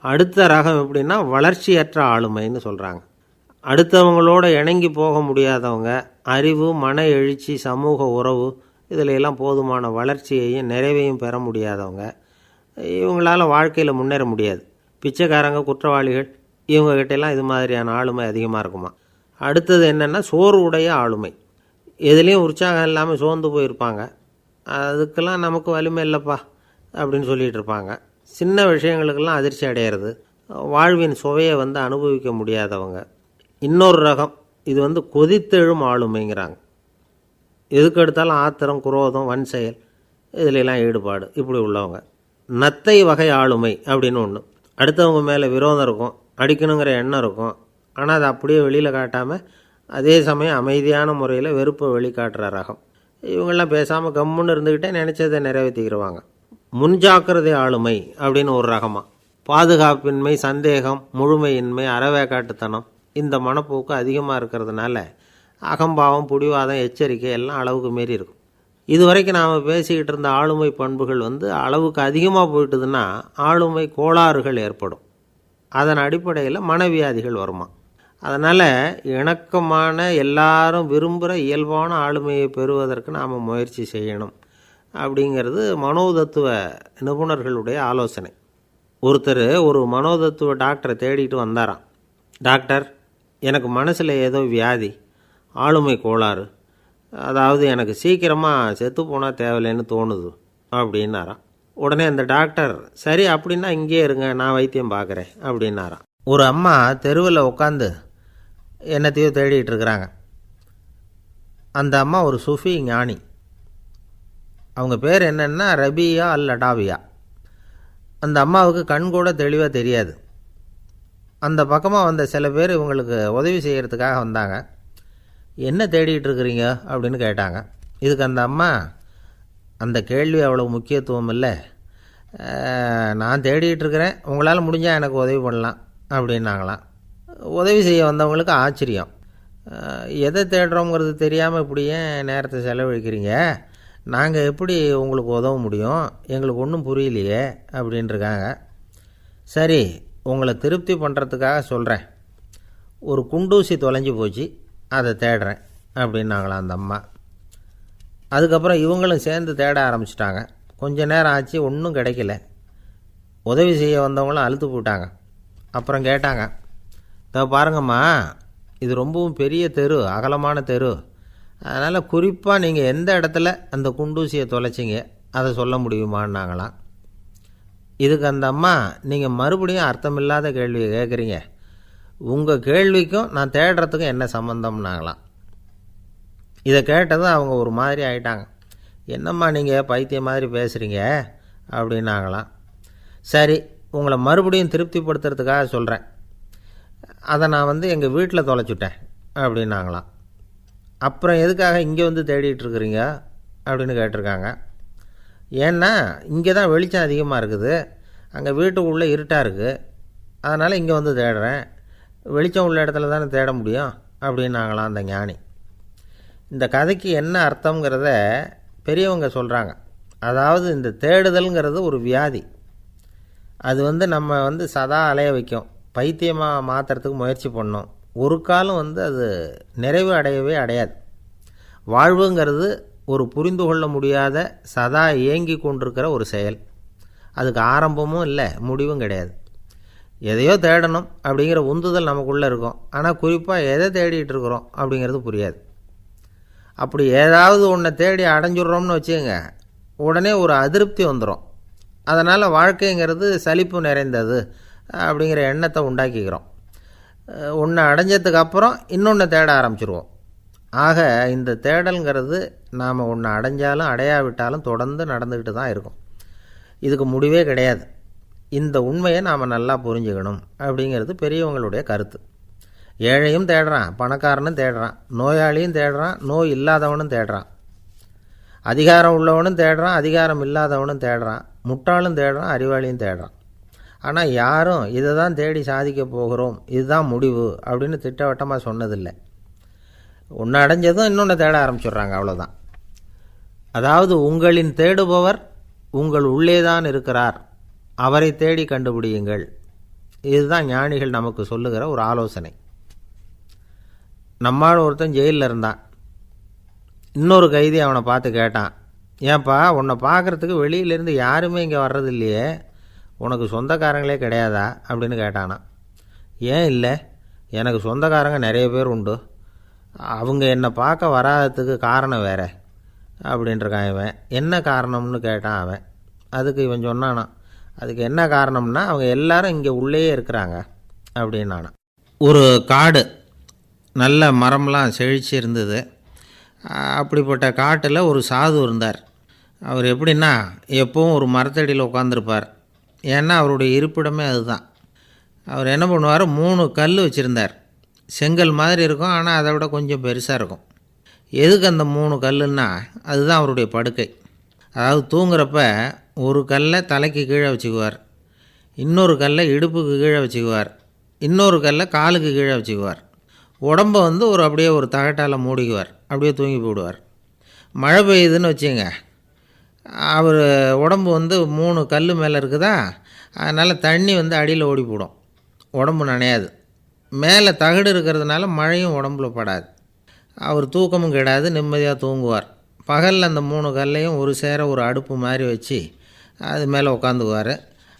அடுத்த ரகம் எப்படின்னா வளர்ச்சியற்ற ஆளுமைன்னு சொல்கிறாங்க. அடுத்தவங்களோட இணங்கி போக முடியாதவங்க, அறிவு, மன எழுச்சி, சமூக உறவு இதில் எல்லாம் போதுமான வளர்ச்சியையும் நிறைவையும் பெற முடியாதவங்க. இவங்களால் வாழ்க்கையில் முன்னேற முடியாது. பிச்சைக்காரங்க, குற்றவாளிகள், இவங்ககிட்டெல்லாம் இது மாதிரியான ஆளுமை அதிகமாக இருக்குமா. அடுத்தது என்னென்னா சோர்வுடைய ஆளுமை. எதுலேயும் உற்சாகம் இல்லாமல் சோர்ந்து போயிருப்பாங்க. அதுக்கெல்லாம் நமக்கு வலிமை இல்லைப்பா அப்படின்னு சொல்லிகிட்டு இருப்பாங்க. சின்ன விஷயங்களுக்கெல்லாம் அதிர்ச்சி அடையிறது, வாழ்வின் சுவையை அனுபவிக்க முடியாதவங்க. இன்னொரு ரகம் இது கொதித்தெழும் ஆளுமைங்கிறாங்க. எதுக்கு எடுத்தாலும் ஆத்திரம், குரோதம், வன் செயல் இதிலெல்லாம் ஈடுபாடு, இப்படி உள்ளவங்க. நத்தை வகை ஆளுமை அப்படின்னு ஒன்று. அடுத்தவங்க மேலே விரோதம் இருக்கும், அடிக்கணுங்கிற எண்ணம் இருக்கும். ஆனால் அதை அப்படியே வெளியில் காட்டாமல் அதே சமயம் அமைதியான முறையில் வெறுப்பை வெளிக்காட்டுற ரகம். இவங்கெல்லாம் பேசாமல் கம்முன்னு இருந்துக்கிட்டே நினச்சதை நிறைவேற்றிக்கிடுவாங்க. முன்ஜாக்கிரதை ஆளுமை அப்படின்னு ஒரு ரகமாக. பாதுகாப்பின்மை, சந்தேகம், முழுமையின்மை, அறவேக்காட்டுத்தனம் இந்த மனப்போக்கு அதிகமாக இருக்கிறதுனால அகம்பாவம், புடிவாதம், எச்சரிக்கை எல்லாம் அளவுக்கு மீறி இருக்கும். இதுவரைக்கும் நாம் பேசிக்கிட்டு இருந்த ஆளுமை பண்புகள் அளவுக்கு அதிகமாக போயிட்டுதுன்னா ஆளுமை கோளாறுகள் ஏற்படும். அதன் அடிப்படையில் மனவியாதிகள் வருமா. அதனால் இணக்கமான, எல்லாரும் விரும்புகிற இயல்பான ஆளுமையை பெறுவதற்கு நாம் முயற்சி செய்யணும் அப்படிங்கிறது மனோதத்துவ நிபுணர்களுடைய ஆலோசனை. ஒருத்தர் ஒரு மனோதத்துவ டாக்டரை தேடிட்டு வந்தாராம். டாக்டர், எனக்கு மனசில் ஏதோ வியாதி, ஆளுமை கோளாறு, அதாவது எனக்கு சீக்கிரமாக செத்து போனால் தேவையில்லைன்னு தோணுது அப்படின்னாராம். உடனே அந்த டாக்டர், சரி அப்படின்னா இங்கேயே இருங்க, நான் வைத்தியம் பார்க்குறேன் அப்படின்னாராம். ஒரு அம்மா தெருவில் உட்காந்து என்னத்தையோ தேடிட்டு இருக்கிறாங்க. அந்த அம்மா ஒரு சூஃபி ஞானி. அவங்க பேர் என்னென்னா ரபியா அல் அடாவியா. அந்த அம்மாவுக்கு கண் கூட தெளிவாக தெரியாது. அந்த பக்கமாக வந்த சில பேர் இவங்களுக்கு உதவி செய்கிறதுக்காக வந்தாங்க. என்ன தேடிட்டு இருக்கிறீங்க அப்படின்னு கேட்டாங்க. இதுக்கு அந்த அம்மா, அந்த கேள்வி அவ்வளோ முக்கியத்துவம் இல்லை, நான் தேடிட்டு இருக்கிறேன், உங்களால் முடிஞ்சால் எனக்கு உதவி பண்ணலாம் அப்படின்னாங்களாம். உதவி செய்ய வந்தவங்களுக்கு ஆச்சரியம். எதை தேடுறோங்கிறது தெரியாமல் இப்படி ஏன் நேரத்தை செலவழிக்கிறீங்க, நாங்கள் எப்படி உங்களுக்கு உதவ முடியும், எங்களுக்கு ஒன்றும் புரியலையே அப்படின்ட்டுருக்காங்க. சரி, உங்களை திருப்தி பண்ணுறதுக்காக சொல்கிறேன், ஒரு குண்டூசி தொலைஞ்சி போச்சு, அதை தேடுறேன் அப்படின்னாங்களாம் அந்த அம்மா. அதுக்கப்புறம் இவங்களும் சேர்ந்து தேட ஆரம்பிச்சிட்டாங்க. கொஞ்ச நேரம் ஆச்சு, ஒன்றும் கிடைக்கல. உதவி செய்ய வந்தவங்களும் அழுத்து போட்டாங்க. அப்புறம் கேட்டாங்க, பாருங்கம்மா, இது ரொம்பவும் பெரிய தெரு, அகலமான தெரு, அதனால் குறிப்பாக நீங்கள் எந்த இடத்துல அந்த குண்டூசியை தொலைச்சிங்க அதை சொல்ல முடியுமான்னாங்களாம். இதுக்கு அந்த அம்மா, நீங்கள் மறுபடியும் அர்த்தமில்லாத கேள்வியை கேட்குறீங்க, உங்கள் கேள்விக்கும் நான் தேடுறதுக்கும் என்ன சம்மந்தம்னாங்களாம். இதை கேட்டதும் அவங்க ஒரு மாதிரி ஆகிட்டாங்க. என்னம்மா நீங்கள் பைத்தியம் மாதிரி பேசுகிறீங்க அப்படின்னாங்களாம். சரி, உங்களை மறுபடியும் திருப்திப்படுத்துறதுக்காக சொல்கிறேன், அதை நான் எங்கள் வீட்டில் தொலைச்சுட்டேன் அப்படின்னாங்களாம். அப்புறம் எதுக்காக இங்கே தேடிட்டு இருக்கிறீங்க அப்படின்னு கேட்டிருக்காங்க. ஏன்னா இங்கே தான் வெளிச்சம் அதிகமாக இருக்குது, அங்கே வீட்டுக்குள்ளே இருட்டாக இருக்குது, அதனால் இங்கே தேடுறேன், வெளிச்சம் உள்ள இடத்துல தானே தேட முடியும் அப்படின்னாங்களாம் அந்த ஞானி. இந்த கதைக்கு என்ன அர்த்தங்கிறத பெரியவங்க சொல்கிறாங்க. அதாவது இந்த தேடுதல்ங்கிறது ஒரு வியாதி. அது நம்ம சதா அலைய வைக்கும், பைத்தியமாக மாற்றுறதுக்கு முயற்சி பண்ணோம். ஒரு காலம் அது நிறைவு அடையவே அடையாது. வாழ்வுங்கிறது ஒரு புரிந்து கொள்ள முடியாத, சதா இயங்கி கொண்டிருக்கிற ஒரு செயல். அதுக்கு ஆரம்பமும் இல்லை, முடிவும் கிடையாது. எதையோ தேடணும் அப்படிங்கிற உந்துதல் நமக்குள்ளே இருக்கும், ஆனால் குறிப்பாக எதை தேடிட்டு இருக்கிறோம் அப்படிங்கிறது புரியாது. அப்படி ஏதாவது ஒன்றை தேடி அடைஞ்சிட்றோம்னு வச்சுக்கோங்க, உடனே ஒரு அதிருப்தி வந்துடும். அதனால் வாழ்க்கைங்கிறது சலிப்பு நிறைந்தது அப்படிங்கிற எண்ணத்தை உண்டாக்கிக்கிறோம். ஒன்று அடைஞ்சதுக்கு அப்புறம் இன்னொன்று தேட ஆரம்பிச்சிருவோம். ஆக இந்த தேடல்ங்கிறது நாம் ஒன்று அடைஞ்சாலும் அடையாவிட்டாலும் தொடர்ந்து நடந்துக்கிட்டு தான் இருக்கும். இதுக்கு முடிவே கிடையாது. இந்த உண்மையை நாம் நல்லா புரிஞ்சுக்கணும் அப்படிங்கிறது பெரியவங்களுடைய கருத்து. ஏழையும் தேடுறான், பணக்காரனும் தேடுறான், நோயாளியும் தேடுறான், நோய் இல்லாதவனும் தேடுறான், அதிகாரம் உள்ளவனும் தேடுறான், அதிகாரம் இல்லாதவனும் தேடுறான், முட்டாளும் தேடுறான், அறிவாளியும் தேடுறான். ஆனால் யாரும் இதை தான் தேடி சாதிக்க போகிறோம், இதுதான் முடிவு அப்படின்னு திட்டவட்டமாக சொன்னதில்லை. ஒன்று அடைஞ்சதும் இன்னொன்று தேட ஆரம்பிச்சிடுறாங்க, அவ்வளோதான். அதாவது உங்களின் தேடுபவர் உங்கள் உள்ளே தான் இருக்கிறார், அவரை தேடி கண்டுபிடியுங்கள். இதுதான் ஞானிகள் நமக்கு சொல்லுகிற ஒரு ஆலோசனை. நம்மால் ஒருத்தன் ஜெயிலில் இருந்தான். இன்னொரு கைதி அவனை பார்த்து கேட்டான், ஏன்பா உன்னை பார்க்குறதுக்கு வெளியிலேருந்து யாருமே இங்கே வர்றது இல்லையே, உனக்கு சொந்தக்காரங்களே கிடையாதா அப்படின்னு கேட்டானான். ஏன் இல்லை, எனக்கு சொந்தக்காரங்க நிறைய பேர் உண்டு, அவங்க என்னை பார்க்க வராததுக்கு காரணம் வேறு அப்படின்ட்டுருக்கான் இவன். என்ன காரணம்னு கேட்டான் அவன். அதுக்கு இவன் சொன்னானா, அதுக்கு என்ன காரணம்னா அவங்க எல்லாரும் இங்கே உள்ளேயே இருக்கிறாங்க அப்படின்னானா. ஒரு காடு, நல்ல மரம்லாம் செழிச்சு இருந்தது. அப்படிப்பட்ட காட்டில் ஒரு சாது இருந்தார். அவர் எப்படின்னா எப்பவும் ஒரு மரத்தடியில் உட்காந்துருப்பார். ஏன்னா அவருடைய இருப்பிடமே அதுதான். அவர் என்ன பண்ணுவார், 3 கல் வச்சுருந்தார். செங்கல் மாதிரி இருக்கும், ஆனால் அதை விட கொஞ்சம் பெருசாக இருக்கும். எதுக்கு அந்த 3 கல்லுன்னா அதுதான் அவருடைய படுக்கை. அதாவது தூங்குறப்ப ஒரு கல்லை தலைக்கு கீழே வச்சுக்குவார், இன்னொரு கல்லை இடுப்புக்கு கீழே வச்சுக்குவார், இன்னொரு கல்லை காலுக்கு கீழே வச்சுக்குவார். உடம்பை அப்படியே ஒரு தகட்டால் மூடிக்குவார், அப்படியே தூங்கி போடுவார். மழை பெய்யுதுன்னு வச்சுங்க, அவர் உடம்பு 3 கல் மேலே இருக்குதா, அதனால் தண்ணி அடியில் ஓடி போடும், உடம்பு நனையாது. மேலே தகடு இருக்கிறதுனால மழையும் உடம்புல படாது. அவர் தூக்கமும் கெடாது, நிம்மதியாக தூங்குவார். பகலில் அந்த 3 கல்லையும் ஒரு சேர ஒரு அடுப்பு மாதிரி வச்சு அது மேலே உட்காந்துக்குவார்.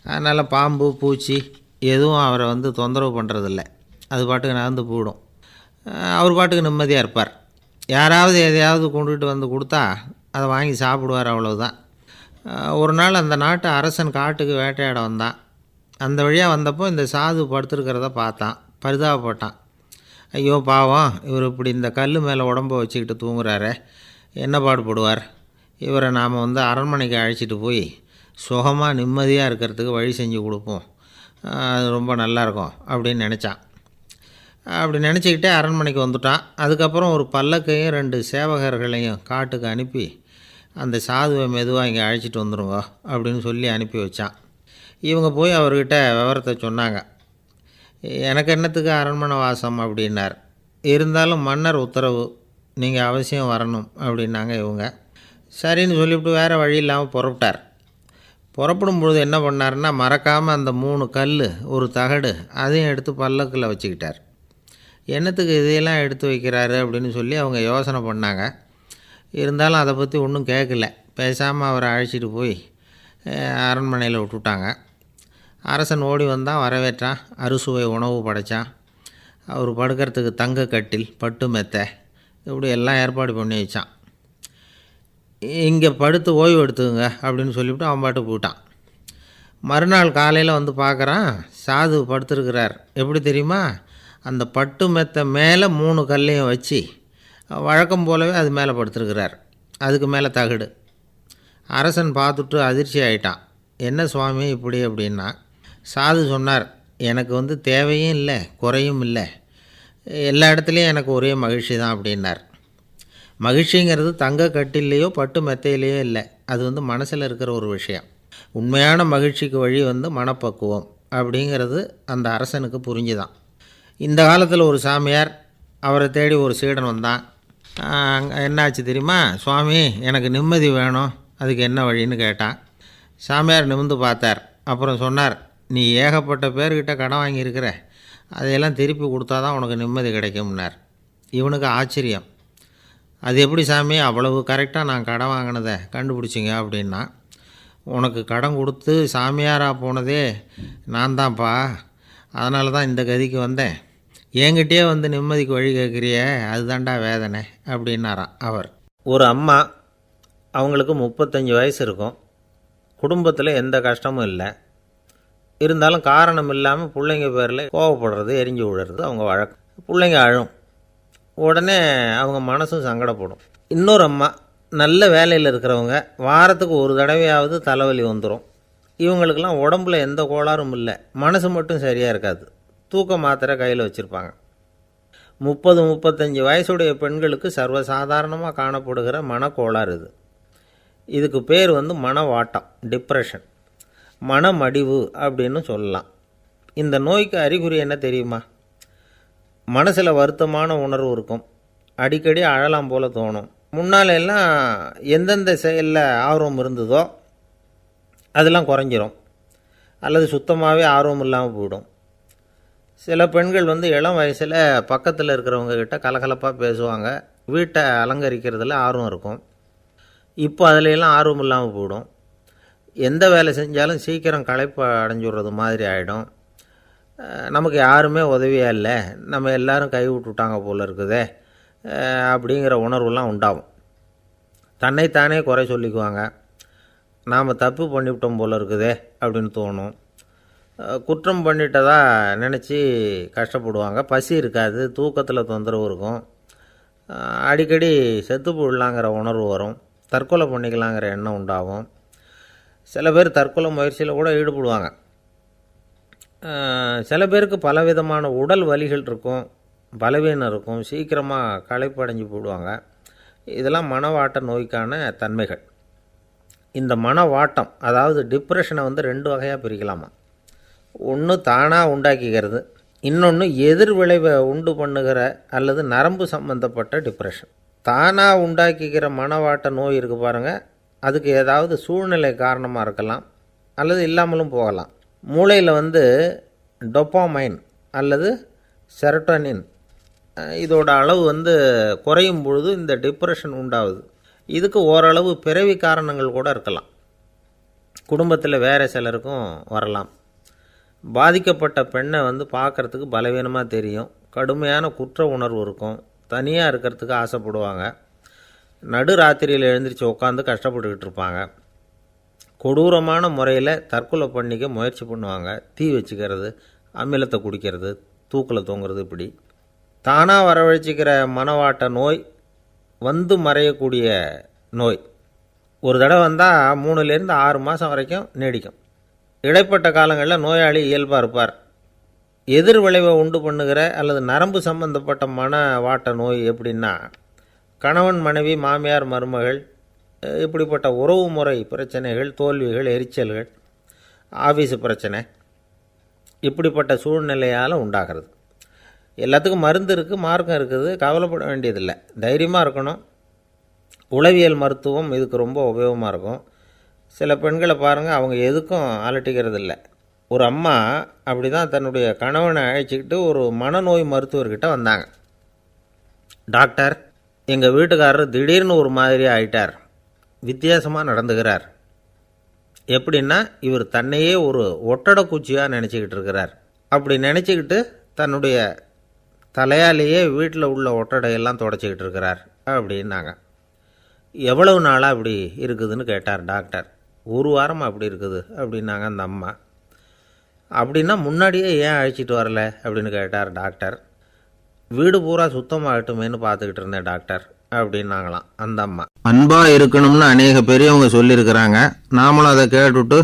அதனால் பாம்பு பூச்சி எதுவும் அவரை தொந்தரவு பண்ணுறதில்ல, அது பாட்டுக்கு நகர்ந்து போடும். அவர் பாட்டுக்கு நிம்மதியாக இருப்பார். யாராவது எதையாவது கொண்டுகிட்டு கொடுத்தா அதை வாங்கி சாப்பிடுவார், அவ்வளோதான். ஒரு நாள் அந்த நாட்டு அரசன் காட்டுக்கு வேட்டையாட வந்தான். அந்த வழியாக வந்தப்போ இந்த சாது படுத்துருக்கிறத பார்த்தான், பரிதாபப்பட்டான். ஐயோ பாவம், இவர் இப்படி இந்த கல் மேலே உடம்ப வச்சுக்கிட்டு தூங்குறாரே, என்ன பாடுபடுவார், இவரை நாம் அரண்மனைக்கு அழைச்சிட்டு போய் சுகமாக நிம்மதியாக இருக்கிறதுக்கு வழி செஞ்சு கொடுப்போம், அது ரொம்ப நல்லாயிருக்கும் அப்படின்னு நினச்சான். அப்படி நினச்சிக்கிட்டே அரண்மனைக்கு வந்துட்டான். அதுக்கப்புறம் ஒரு பல்லக்கையும் 2 சேவகர்களையும் காட்டுக்கு அனுப்பி அந்த சாதுவை மெதுவாக இங்கே அழைச்சிட்டு வந்துடுங்க அப்படின்னு சொல்லி அனுப்பி வச்சான். இவங்க போய் அவர்கிட்ட விவரத்தை சொன்னாங்க. எனக்கு என்னத்துக்கு அரண்மனை வாசம் அப்படின்னார். இருந்தாலும் மன்னர் உத்தரவு, நீங்கள் அவசியம் வரணும் அப்படின்னாங்க இவங்க. சரின்னு சொல்லிவிட்டு வேறு வழி இல்லாமல் புறப்பட்டார். புறப்படும் பொழுது என்ன பண்ணார்னா, மறக்காமல் அந்த 3 கல், ஒரு தகடு, அதையும் எடுத்து பல்லக்கில் வச்சுக்கிட்டார். என்னத்துக்கு இதையெல்லாம் எடுத்து வைக்கிறாரு அப்படின்னு சொல்லி அவங்க யோசனை பண்ணாங்க. இருந்தாலும் அதை பற்றி ஒன்றும் கேட்கல. பேசாமல் அவரை அழைச்சிட்டு போய் அரண்மனையில் விட்டுட்டாங்க. அரசன் ஓடி வந்தான், வரவேற்றான், அறுசுவை உணவு படைத்தான். அவர் படுக்கிறதுக்கு தங்க கட்டில், பட்டு மெத்தை, இப்படி எல்லாம் ஏற்பாடு பண்ணி வச்சான். இங்கே படுத்து ஓய்வு எடுத்துங்க அப்படின்னு சொல்லிவிட்டு அவன் பாட்டு போயிட்டான். மறுநாள் காலையில் வந்து பார்க்குறான், சாது படுத்துருக்கிறார். எப்படி தெரியுமா, அந்த பட்டு மெத்தை மேலே 3 கல்லையும் வச்சு வழக்கம் போலவே அது மேலே படுத்துருக்கிறார். அதுக்கு மேலே தகடு. அரசன் பார்த்துட்டு அதிர்ச்சி ஆகிட்டான். என்ன சுவாமி இப்படி அப்படின்னா, சாது சொன்னார், எனக்கு தேவையும் இல்லை குறையும் இல்லை, எல்லா இடத்துலையும் எனக்கு ஒரே மகிழ்ச்சி தான் அப்படின்னார். மகிழ்ச்சிங்கிறது தங்க கட்டிலேயோ பட்டு மெத்தையிலேயோ இல்லை, அது மனசில் இருக்கிற ஒரு விஷயம். உண்மையான மகிழ்ச்சிக்கு வழி மனப்பக்குவம் அப்படிங்கிறது அந்த அரசனுக்கு புரிஞ்சுதான். இந்த காலத்தில் ஒரு சாமியார், அவரை தேடி ஒரு சீடன் வந்தான். என்னாச்சு தெரியுமா, சுவாமி எனக்கு நிம்மதி வேணும், அதுக்கு என்ன வழின்னு கேட்டான். சாமியார் நிமிர்ந்து பார்த்தார். அப்புறம் சொன்னார், நீ ஏகப்பட்ட பேர்கிட்ட கடன் வாங்கியிருக்கிற, அதையெல்லாம் திருப்பி கொடுத்தா தான் உனக்கு நிம்மதி கிடைக்கும்னார். இவனுக்கு ஆச்சரியம். அது எப்படி சாமி, அவ்வளவு கரெக்டாக நான் கடன் வாங்கினதை கண்டுபிடிச்சிங்க அப்படின்னா, உனக்கு கடன் கொடுத்து சாமியாராக போனதே நான் தான்ப்பா, அதனால தான் இந்த கதிக்கு வந்தேன். என்கிட்டயே நிம்மதிக்கு வழி கேட்குறிய, அதுதான்டா வேதனை அப்படின்னாராம் அவர். ஒரு அம்மா, அவங்களுக்கு 35 வயசு இருக்கும். குடும்பத்தில் எந்த கஷ்டமும் இல்லை. இருந்தாலும் காரணம் இல்லாமல் பிள்ளைங்க பேரில் கோவப்படுறது, எரிஞ்சு விடுறது அவங்க வழக்கம். பிள்ளைங்க அழும், உடனே அவங்க மனசும் சங்கடப்படும். இன்னொரு அம்மா, நல்ல வேலையில் இருக்கிறவங்க, வாரத்துக்கு ஒரு தடவையாவது தலைவலி வந்துடும். இவங்களுக்கெல்லாம் உடம்புல எந்த கோளாறும் இல்லை, மனசு மட்டும் சரியாக இருக்காது. தூக்க மாத்திரை கையில் வச்சுருப்பாங்க. 30-35 வயசுடைய பெண்களுக்கு சர்வசாதாரணமாக காணப்படுகிற மனக்கோளாறு இது. இதுக்கு பேர் மனவாட்டம், டிப்ரெஷன், மனமடிவு அப்படின்னு சொல்லலாம். இந்த நோய்க்கு அறிகுறி என்ன தெரியுமா, மனசில் வருத்தமான உணர்வு இருக்கும், அடிக்கடி அழலாம் போல் தோணும். முன்னால் எல்லாம் எந்தெந்த செயலில் ஆர்வம் இருந்ததோ அதெல்லாம் குறைஞ்சிரும், அல்லது சுத்தமாகவே ஆர்வம் இல்லாமல் போயிடும். சில பெண்கள் இளம் வயசில் பக்கத்தில் இருக்கிறவங்க கிட்ட கலகலப்பாக பேசுவாங்க, வீட்டை அலங்கரிக்கிறதுல ஆர்வம் இருக்கும். இப்போ அதிலெல்லாம் ஆர்வம் இல்லாமல் போயிடும். எந்த வேலை செஞ்சாலும் சீக்கிரம் களைப்பு அடைஞ்சுடுறது மாதிரி ஆகிடும். நமக்கு யாருமே உதவியாக இல்லை, நம்ம எல்லோரும் கை விட்டுட்டாங்க போல் இருக்குதே அப்படிங்கிற உணர்வுலாம் உண்டாகும். தன்னைத்தானே குறை சொல்லிக்குவாங்க, நாம் தப்பு பண்ணிவிட்டோம் போல் இருக்குதே அப்படின்னு தோணும். குற்றம் பண்ணிட்டதா நினச்சி கஷ்டப்படுவாங்க. பசி இருக்காது, தூக்கத்தில் தொந்தரவு இருக்கும், அடிக்கடி செத்து போடலாங்கிற உணர்வு வரும், தற்கொலை பண்ணிக்கலாங்கிற எண்ணம் உண்டாகும். சில பேர் தற்கொலை முயற்சியில் கூட ஈடுபடுவாங்க. சில பேருக்கு பலவிதமான உடல் வலிகள் இருக்கும், பலவீனம் இருக்கும், சீக்கிரமாக களைப்படைஞ்சு போடுவாங்க. இதெல்லாம் மனவாட்ட நோய்க்கான தன்மைகள். இந்த மனவாட்டம், அதாவது டிப்ரெஷனை 2 வகையாக பிரிக்கலாமா. ஒன்று தானாக உண்டாக்கிக்கிறது, இன்னொன்று எதிர் விளைவை உண்டு பண்ணுகிற அல்லது நரம்பு சம்பந்தப்பட்ட டிப்ரெஷன். தானாக உண்டாக்கிக்கிற மனவாட்ட நோய் இருக்குது பாருங்கள், அதுக்கு ஏதாவது சூழ்நிலை காரணமாக இருக்கலாம், அல்லது இல்லாமலும் போகலாம். மூளையில் டொப்பாமைன் அல்லது செரட்டோனின் இதோட அளவு குறையும் பொழுது இந்த டிப்ரெஷன் உண்டாகுது. இதுக்கு ஓரளவு பிறவி காரணங்கள் கூட இருக்கலாம், குடும்பத்தில் வேறு சிலருக்கும் வரலாம். பாதிக்கப்பட்ட பெண்ணை பார்க்குறதுக்கு பலவீனமாக தெரியும், கடுமையான குற்ற உணர்வு இருக்கும், தனியாக இருக்கிறதுக்கு ஆசைப்படுவாங்க, நடு ராத்திரியில் எழுந்திரிச்சு உட்காந்து கஷ்டப்பட்டுக்கிட்டு இருப்பாங்க. கொடூரமான முறையில் தற்கொலை பண்ணிக்க முயற்சி பண்ணுவாங்க. தீ வச்சுக்கிறது, அமிலத்தை குடிக்கிறது, தூக்கில் தொங்குறது. இப்படி தானாக வரவழைச்சிக்கிற மனவாட்ட நோய் வந்து மறையக்கூடிய நோய். ஒரு தடவை வந்தால் 3லேருந்து 6 மாதம் வரைக்கும் நீடிக்கும். இடைப்பட்ட காலங்களில் நோயாளி இயல்பாக இருப்பார். எதிர் விளைவை உண்டு பண்ணுகிற அல்லது நரம்பு சம்பந்தப்பட்ட மனவாட்ட நோய் எப்படின்னா, கணவன் மனைவி, மாமியார் மருமகள், இப்படிப்பட்ட உறவு முறை பிரச்சனைகள், தோல்விகள், எரிச்சல்கள், ஆஃபீஸு பிரச்சனை, இப்படிப்பட்ட சூழ்நிலையால் உண்டாகிறது. எல்லாத்துக்கும் மருந்து இருக்குது, மார்க்கம் இருக்குது, கவலைப்பட வேண்டியதில்லை, தைரியமாக இருக்கணும். உளவியல் மருத்துவம் இதுக்கு ரொம்ப உபயோகமாக இருக்கும். சில பெண்களை பாருங்கள், அவங்க எதுக்கும் அலட்டிக்கிறது இல்லை. ஒரு அம்மா அப்படி தான் தன்னுடைய கணவனை அழைச்சிக்கிட்டு ஒரு மனநோய் மருத்துவர்கிட்ட வந்தாங்க. டாக்டர், எங்கள் வீட்டுக்காரர் திடீர்னு ஒரு மாதிரி ஆயிட்டார், வித்தியாசமாக நடந்துக்கிறார். எப்படின்னா, இவர் தன்னையே ஒரு ஒட்டடை குச்சியாக நினச்சிக்கிட்டு இருக்கிறார். அப்படி நினச்சிக்கிட்டு தன்னுடைய தலையாலேயே வீட்டில் உள்ள ஒட்டடையெல்லாம் தொடச்சிக்கிட்டு இருக்கிறார் அப்படின்னாங்க. எவ்வளவு நாளாக அப்படி இருக்குதுன்னு கேட்டார் டாக்டர். 1 வாரமாக அப்படி இருக்குது அப்படின்னாங்க அந்த அம்மா. அப்படின்னா முன்னாடியே ஏன் அழைச்சிட்டு வரல அப்படின்னு கேட்டார் டாக்டர். வீடு பூரா சுத்தமாகட்டுமேனு பார்த்துக்கிட்டு இருந்தேன் டாக்டர் அப்படின்னாங்களாம் அந்த அம்மா. அன்பாக இருக்கணும்னு அநேக பெரியவங்க சொல்லியிருக்கிறாங்க. நாமளும் அதை கேட்டுவிட்டு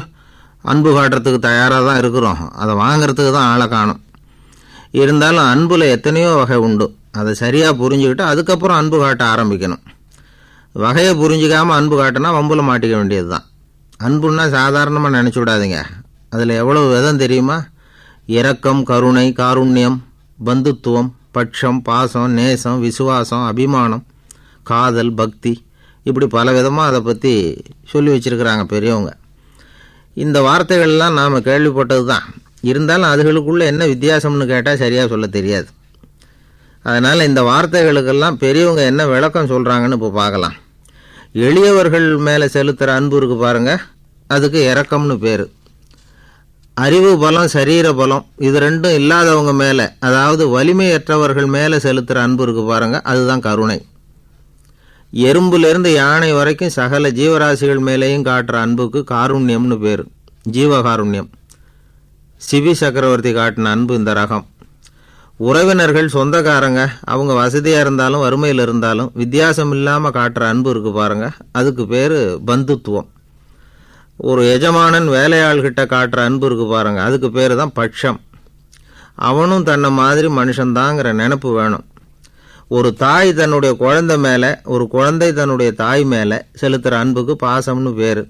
அன்பு காட்டுறதுக்கு தயாராக தான் இருக்கிறோம். அதை வாங்கிறதுக்கு தான் ஆளை காணும். இருந்தாலும் அன்பில் எத்தனையோ வகை உண்டு. அதை சரியாக புரிஞ்சுக்கிட்டு அதுக்கப்புறம் அன்பு காட்ட ஆரம்பிக்கணும். வகையை புரிஞ்சிக்காமல் அன்பு காட்டினா வம்பில் மாட்டிக்க வேண்டியது தான். அன்புன்னா சாதாரணமாக நினச்சி விடாதீங்க. அதில் எவ்வளவு விதம் தெரியுமா? இரக்கம், கருணை, காருண்யம், பந்துத்துவம், பட்சம், பாசம், நேசம், விசுவாசம், அபிமானம், காதல், பக்தி, இப்படி பல விதமாக அதை பற்றி சொல்லி வச்சுருக்கிறாங்க பெரியவங்க. இந்த வார்த்தைகள்லாம் நாம் கேள்விப்பட்டது தான். இருந்தாலும் அதுகளுக்குள்ளே என்ன வித்தியாசம்னு கேட்டால் சரியாக சொல்ல தெரியாது. அதனால் இந்த வார்த்தைகளுக்கெல்லாம் பெரியவங்க என்ன விளக்கம் சொல்கிறாங்கன்னு இப்போ பார்க்கலாம். எளியவர்கள் மேலே செலுத்துகிற அன்பு இருக்கு பாருங்கள், அதுக்கு இரக்கம்னு பேர். அறிவு பலம், சரீர பலம், இது ரெண்டும் இல்லாதவங்க மேலே, அதாவது வலிமையற்றவர்கள் மேலே செலுத்துகிற அன்பு இருக்கு பாருங்கள், அதுதான் கருணை. எறும்புலேருந்து யானை வரைக்கும் சகல ஜீவராசிகள் மேலேயும் காட்டுற அன்புக்கு காருண்யம்னு பேர், ஜீவகாருண்யம். சிபி சக்கரவர்த்தி காட்டின அன்பு இந்த ரகம். உறவினர்கள், சொந்தக்காரங்க, அவங்க வசதியாக இருந்தாலும் வறுமையில் இருந்தாலும் வித்தியாசம் இல்லாமல் காட்டுற அன்பு இருக்கு பாருங்க, அதுக்கு பேர் பந்துத்துவம். ஒரு எஜமானன் வேலையாள்கிட்ட காட்டுற அன்பு இருக்கு பாருங்க, அதுக்கு பேர் தான் பட்சம். அவனும் தன்னை மாதிரி மனுஷன்தாங்கிற நினப்பு வேணும். ஒரு தாய் தன்னுடைய குழந்தை மேலே, ஒரு குழந்தை தன்னுடைய தாய் மேலே செலுத்துகிற அன்புக்கு பாசம்னு பேர்.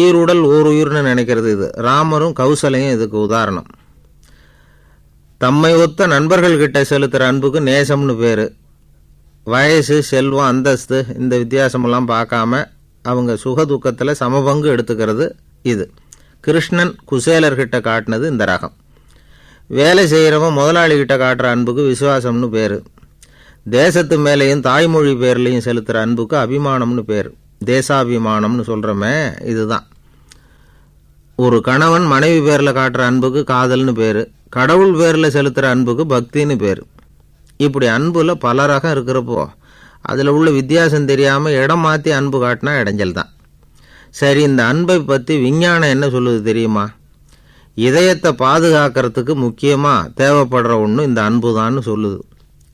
ஈருடல் ஓர் உயிர்னு நினைக்கிறது இது. ராமரும் கௌசலையும் இதுக்கு உதாரணம். தம்மை ஒத்த நண்பர்கள்கிட்ட செலுத்துகிற அன்புக்கு நேசம்னு பேர். வயசு, செல்வம், அந்தஸ்து, இந்த வித்தியாசமெல்லாம் பார்க்காம அவங்க சுகதுக்கத்தில் சமபங்கு எடுத்துக்கிறது இது. கிருஷ்ணன் குசேலர்கிட்ட காட்டினது இந்த ரகம். வேலை செய்கிறவன் முதலாளிகிட்ட காட்டுற அன்புக்கு விசுவாசம்னு பேர். தேசத்து மேலேயும் தாய்மொழி பேர்லையும் செலுத்துகிற அன்புக்கு அபிமானம்னு பேர். தேசாபிமானம்னு சொல்கிறோமே, இதுதான். ஒரு கணவன் மனைவி பேரில் காட்டுற அன்புக்கு காதல்னு பேர். கடவுள் பேரில் செலுத்துகிற அன்புக்கு பக்தின்னு பேர். இப்படி அன்புல பல ரகம் இருக்கிறப்போ அதில் உள்ள வித்தியாசம் தெரியாமல் இடம் மாற்றி அன்பு காட்டினா இடைஞ்சல் தான். சரி, இந்த அன்பை பற்றி விஞ்ஞானம் என்ன சொல்லுது தெரியுமா? இதயத்தை பாதுகாக்கிறதுக்கு முக்கியமாக தேவைப்படுற ஒன்று இந்த அன்பு தான்னு சொல்லுது.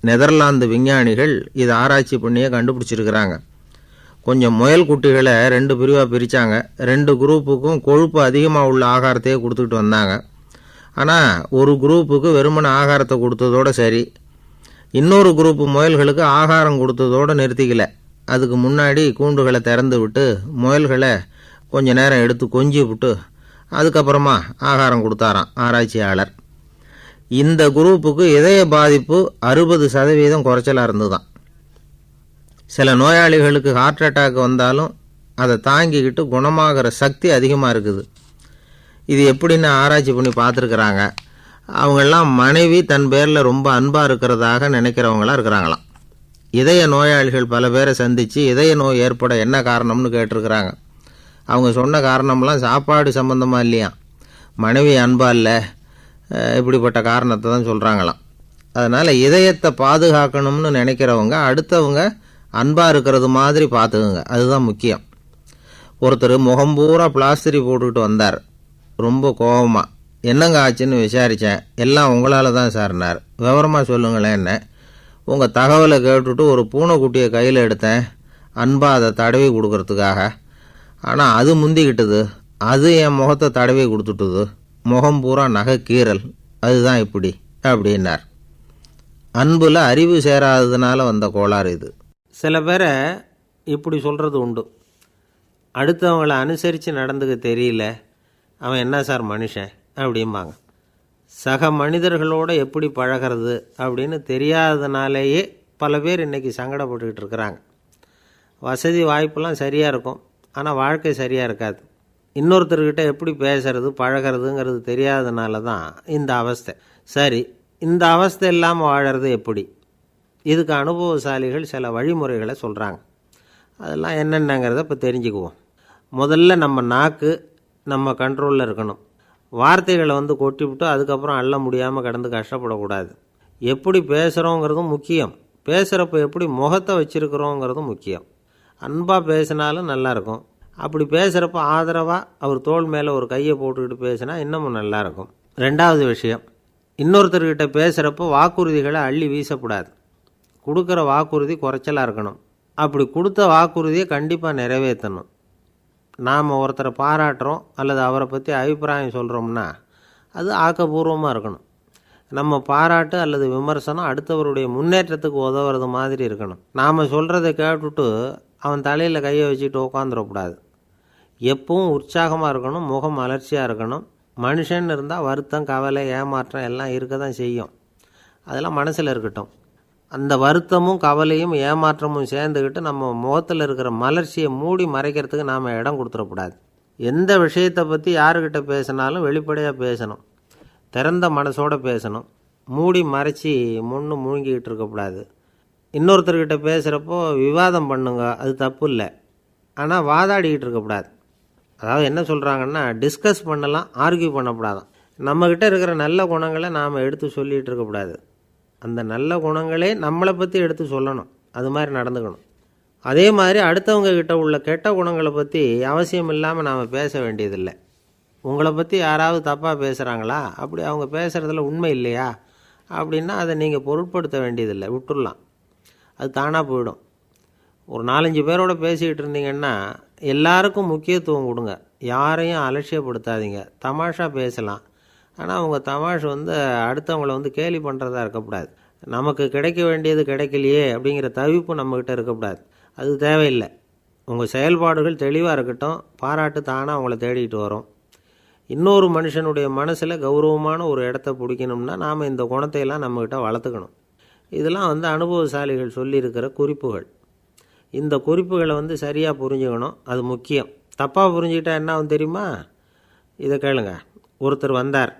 நெதர்லாந்து விஞ்ஞானிகள் இதை ஆராய்ச்சி பண்ணியே கண்டுபிடிச்சிருக்கிறாங்க. கொஞ்சம் முயல் குட்டிகளை 2 பிரிவாக பிரித்தாங்க. 2 குரூப்புக்கும் கொழுப்பு அதிகமாக உள்ள ஆகாரத்தையே கொடுத்துக்கிட்டு வந்தாங்க. ஆனால் ஒரு குரூப்புக்கு வெறுமன ஆகாரத்தை கொடுத்ததோடு சரி, இன்னொரு குரூப்பு முயல்களுக்கு ஆகாரம் கொடுத்ததோடு நிறுத்திக்கல. அதுக்கு முன்னாடி கூண்டுகளை திறந்து விட்டு முயல்களை கொஞ்ச நேரம் எடுத்து கொஞ்சி விட்டு அதுக்கப்புறமா ஆகாரம் கொடுத்தாராம் ஆராய்ச்சியாளர். இந்த குரூப்புக்கு இதய பாதிப்பு 60% குறைச்சலாக இருந்துதான். சில நோயாளிகளுக்கு ஹார்ட் அட்டாக் வந்தாலும் அதை தாங்கிக்கிட்டு குணமாகிற சக்தி அதிகமாக இருக்குது. இது எப்படின்னு ஆராய்ச்சி பண்ணி பார்த்துருக்குறாங்க. அவங்கெல்லாம் மனைவி தன் பேரில் ரொம்ப அன்பாக இருக்கிறதாக நினைக்கிறவங்களாம் இருக்கிறாங்களாம். இதய நோயாளிகள் பல பேரை சந்தித்து இதய நோய் ஏற்பட என்ன காரணம்னு கேட்டிருக்கிறாங்க. அவங்க சொன்ன காரணம்லாம் சாப்பாடு சம்மந்தமாக இல்லையா, மனைவி அன்பா இல்லை, இப்படிப்பட்ட காரணத்தை தான் சொல்கிறாங்களாம். அதனால் இதயத்தை பாதுகாக்கணும்னு நினைக்கிறவங்க அடுத்தவங்க அன்பாக இருக்கிறது மாதிரி பார்த்துக்குங்க, அதுதான் முக்கியம். ஒருத்தர் முகம் பூரா பிளாஸ்டரி போட்டுக்கிட்டு வந்தார். ரொம்ப கோபமாக, என்னங்க ஆச்சுன்னு விசாரித்தேன். எல்லாம் உங்களால் தான் சார்னார். விவரமாக சொல்லுங்களேன். என்ன உங்கள் தகவலை கேட்டுட்டு ஒரு பூனைக்குட்டியை கையில் எடுத்தேன், அன்பாக அதை தடவி கொடுக்கறதுக்காக. ஆனால் அது முந்திக்கிட்டது. அது என் முகத்தை தடவி கொடுத்துட்டுது. முகம் பூரா நகை கீறல். அதுதான் இப்படி அப்படின்னார். அன்பில் அறிவு சேராததுனால வந்த கோளாறு இது. சில பேரை இப்படி சொல்கிறது உண்டு. அடுத்தவங்களை அனுசரித்து நடந்துக்க தெரியல, அவன் என்ன சார் மனுஷன் அப்படிம்பாங்க. சக மனிதர்களோடு எப்படி பழகிறது அப்படின்னு தெரியாததுனாலேயே பல பேர் இன்றைக்கி சங்கடப்பட்டுக்கிட்டு இருக்கிறாங்க. வசதி வாய்ப்பெல்லாம் சரியாக இருக்கும், ஆனால் வாழ்க்கை சரியாக இருக்காது. இன்னொருத்தர்கிட்ட எப்படி பேசுறது பழகிறதுங்கிறது தெரியாததுனால தான் இந்த அவஸ்தை. சரி, இந்த அவஸ்தை இல்லாமல் வாழறது எப்படி? இதுக்கு அனுபவசாலிகள் சில வழிமுறைகளை சொல்கிறாங்க. அதெல்லாம் என்னென்னங்கிறத இப்போ தெரிஞ்சுக்குவோம். முதல்ல நம்ம நாக்கு நம்ம கண்ட்ரோலில் இருக்கணும். வார்த்தைகளை கொட்டிவிட்டு அதுக்கப்புறம் அள்ள முடியாமல் கடந்து கஷ்டப்படக்கூடாது. எப்படி பேசுகிறோங்கிறதும் முக்கியம். பேசுகிறப்ப எப்படி முகத்தை வச்சுருக்கிறோங்கிறதும் முக்கியம். அன்பாக பேசினாலும் நல்லாயிருக்கும். அப்படி பேசுகிறப்ப ஆதரவாக அவர் தோள் மேலே ஒரு கையை போட்டுக்கிட்டு பேசினா இன்னமும் நல்லாயிருக்கும். ரெண்டாவது விஷயம், இன்னொருத்தர்கிட்ட பேசுகிறப்போ வாக்குறுதிகளை அள்ளி வீசக்கூடாது. கொடுக்குற வாக்குறுதி குறைச்சலாக இருக்கணும். அப்படி கொடுத்த வாக்குறுதியை கண்டிப்பாக நிறைவேற்றணும். நாம் ஒருத்தரை பாராட்டுறோம் அல்லது அவரை பற்றி அபிப்பிராயம் சொல்கிறோம்னா அது ஆக்கப்பூர்வமாக இருக்கணும். நம்ம பாராட்டு அல்லது விமர்சனம் அடுத்தவருடைய முன்னேற்றத்துக்கு உதவுறது மாதிரி இருக்கணும். நாம் சொல்கிறத கேட்டுட்டு அவன் தலையில் கையை வச்சுட்டு உட்காந்துடக்கூடாது. எப்பவும் உற்சாகமாக இருக்கணும், முகம் மலர்ச்சியாக இருக்கணும். மனுஷன் இருந்தால் வருத்தம், கவலை, ஏமாற்றம் எல்லாம் இருக்க தான் செய்யும். அதெல்லாம் மனசில் இருக்கட்டும். அந்த வருத்தமும் கவலையும் ஏமாற்றமும் சேர்ந்துக்கிட்டு நம்ம முகத்தில் இருக்கிற மலர்ச்சியை மூடி மறைக்கிறதுக்கு நாம் இடம் கொடுத்துடக்கூடாது. எந்த விஷயத்தை பற்றி யாருக்கிட்ட பேசினாலும் வெளிப்படையாக பேசணும். திறந்த மனசோடு பேசணும். மூடி மறைச்சி முழுங்கிக்கிட்டு இருக்கக்கூடாது. இன்னொருத்தர்கிட்ட பேசுகிறப்போ விவாதம் பண்ணுங்க, அது தப்பு இல்லை. ஆனால் வாதாடிக்கிட்டு இருக்கக்கூடாது. அதாவது என்ன சொல்கிறாங்கன்னா, டிஸ்கஸ் பண்ணலாம், ஆர்கியூ பண்ணக்கூடாதான். நம்மக்கிட்ட இருக்கிற நல்ல குணங்களை நாம் எடுத்து சொல்லிகிட்டு இருக்கக்கூடாது. அந்த நல்ல குணங்களே நம்மளை பற்றி எடுத்து சொல்லணும். அது மாதிரி நடந்துக்கணும். அதே மாதிரி அடுத்தவங்க கிட்ட உள்ள கெட்ட குணங்களை பற்றி அவசியம் இல்லாமல் நாம் பேச வேண்டியதில்லை. உங்களை பற்றி யாராவது தப்பாக பேசுகிறாங்களா, அப்படி அவங்க பேசுகிறதுல உண்மை இல்லையா அப்படின்னா அதை நீங்கள் பொருட்படுத்த வேண்டியதில்லை, விட்டுடலாம். அது தானாக போயிடும். ஒரு 4-5 பேரோட பேசிக்கிட்டு இருந்தீங்கன்னா எல்லாருக்கும் முக்கியத்துவம் கொடுங்க. யாரையும் அலட்சியப்படுத்தாதீங்க. தமாஷா பேசலாம், ஆனால் அவங்க தமாஷ் அடுத்தவங்களை கேலி பண்ணுறதா இருக்கக்கூடாது. நமக்கு கிடைக்க வேண்டியது கிடைக்கலையே அப்படிங்கிற தவிப்பு நம்மக்கிட்ட இருக்கக்கூடாது. அது தேவையில்லை. உங்கள் செயல்பாடுகள் தெளிவாக இருக்கட்டும். பாராட்டு தானாக அவங்கள தேடிட்டு வரும். இன்னொரு மனுஷனுடைய மனசில் கௌரவமான ஒரு இடத்த பிடிக்கணும்னா நாம் இந்த குணத்தையெல்லாம் நம்மக்கிட்ட வளர்த்துக்கணும். இதெல்லாம் அனுபவசாலிகள் சொல்லியிருக்கிற குறிப்புகள். இந்த குறிப்புகளை சரியாக புரிஞ்சுக்கணும். அது முக்கியம். தப்பாக புரிஞ்சுக்கிட்டா என்ன ஆகும் தெரியுமா? இதை கேளுங்க. ஒருத்தர் வந்தார்.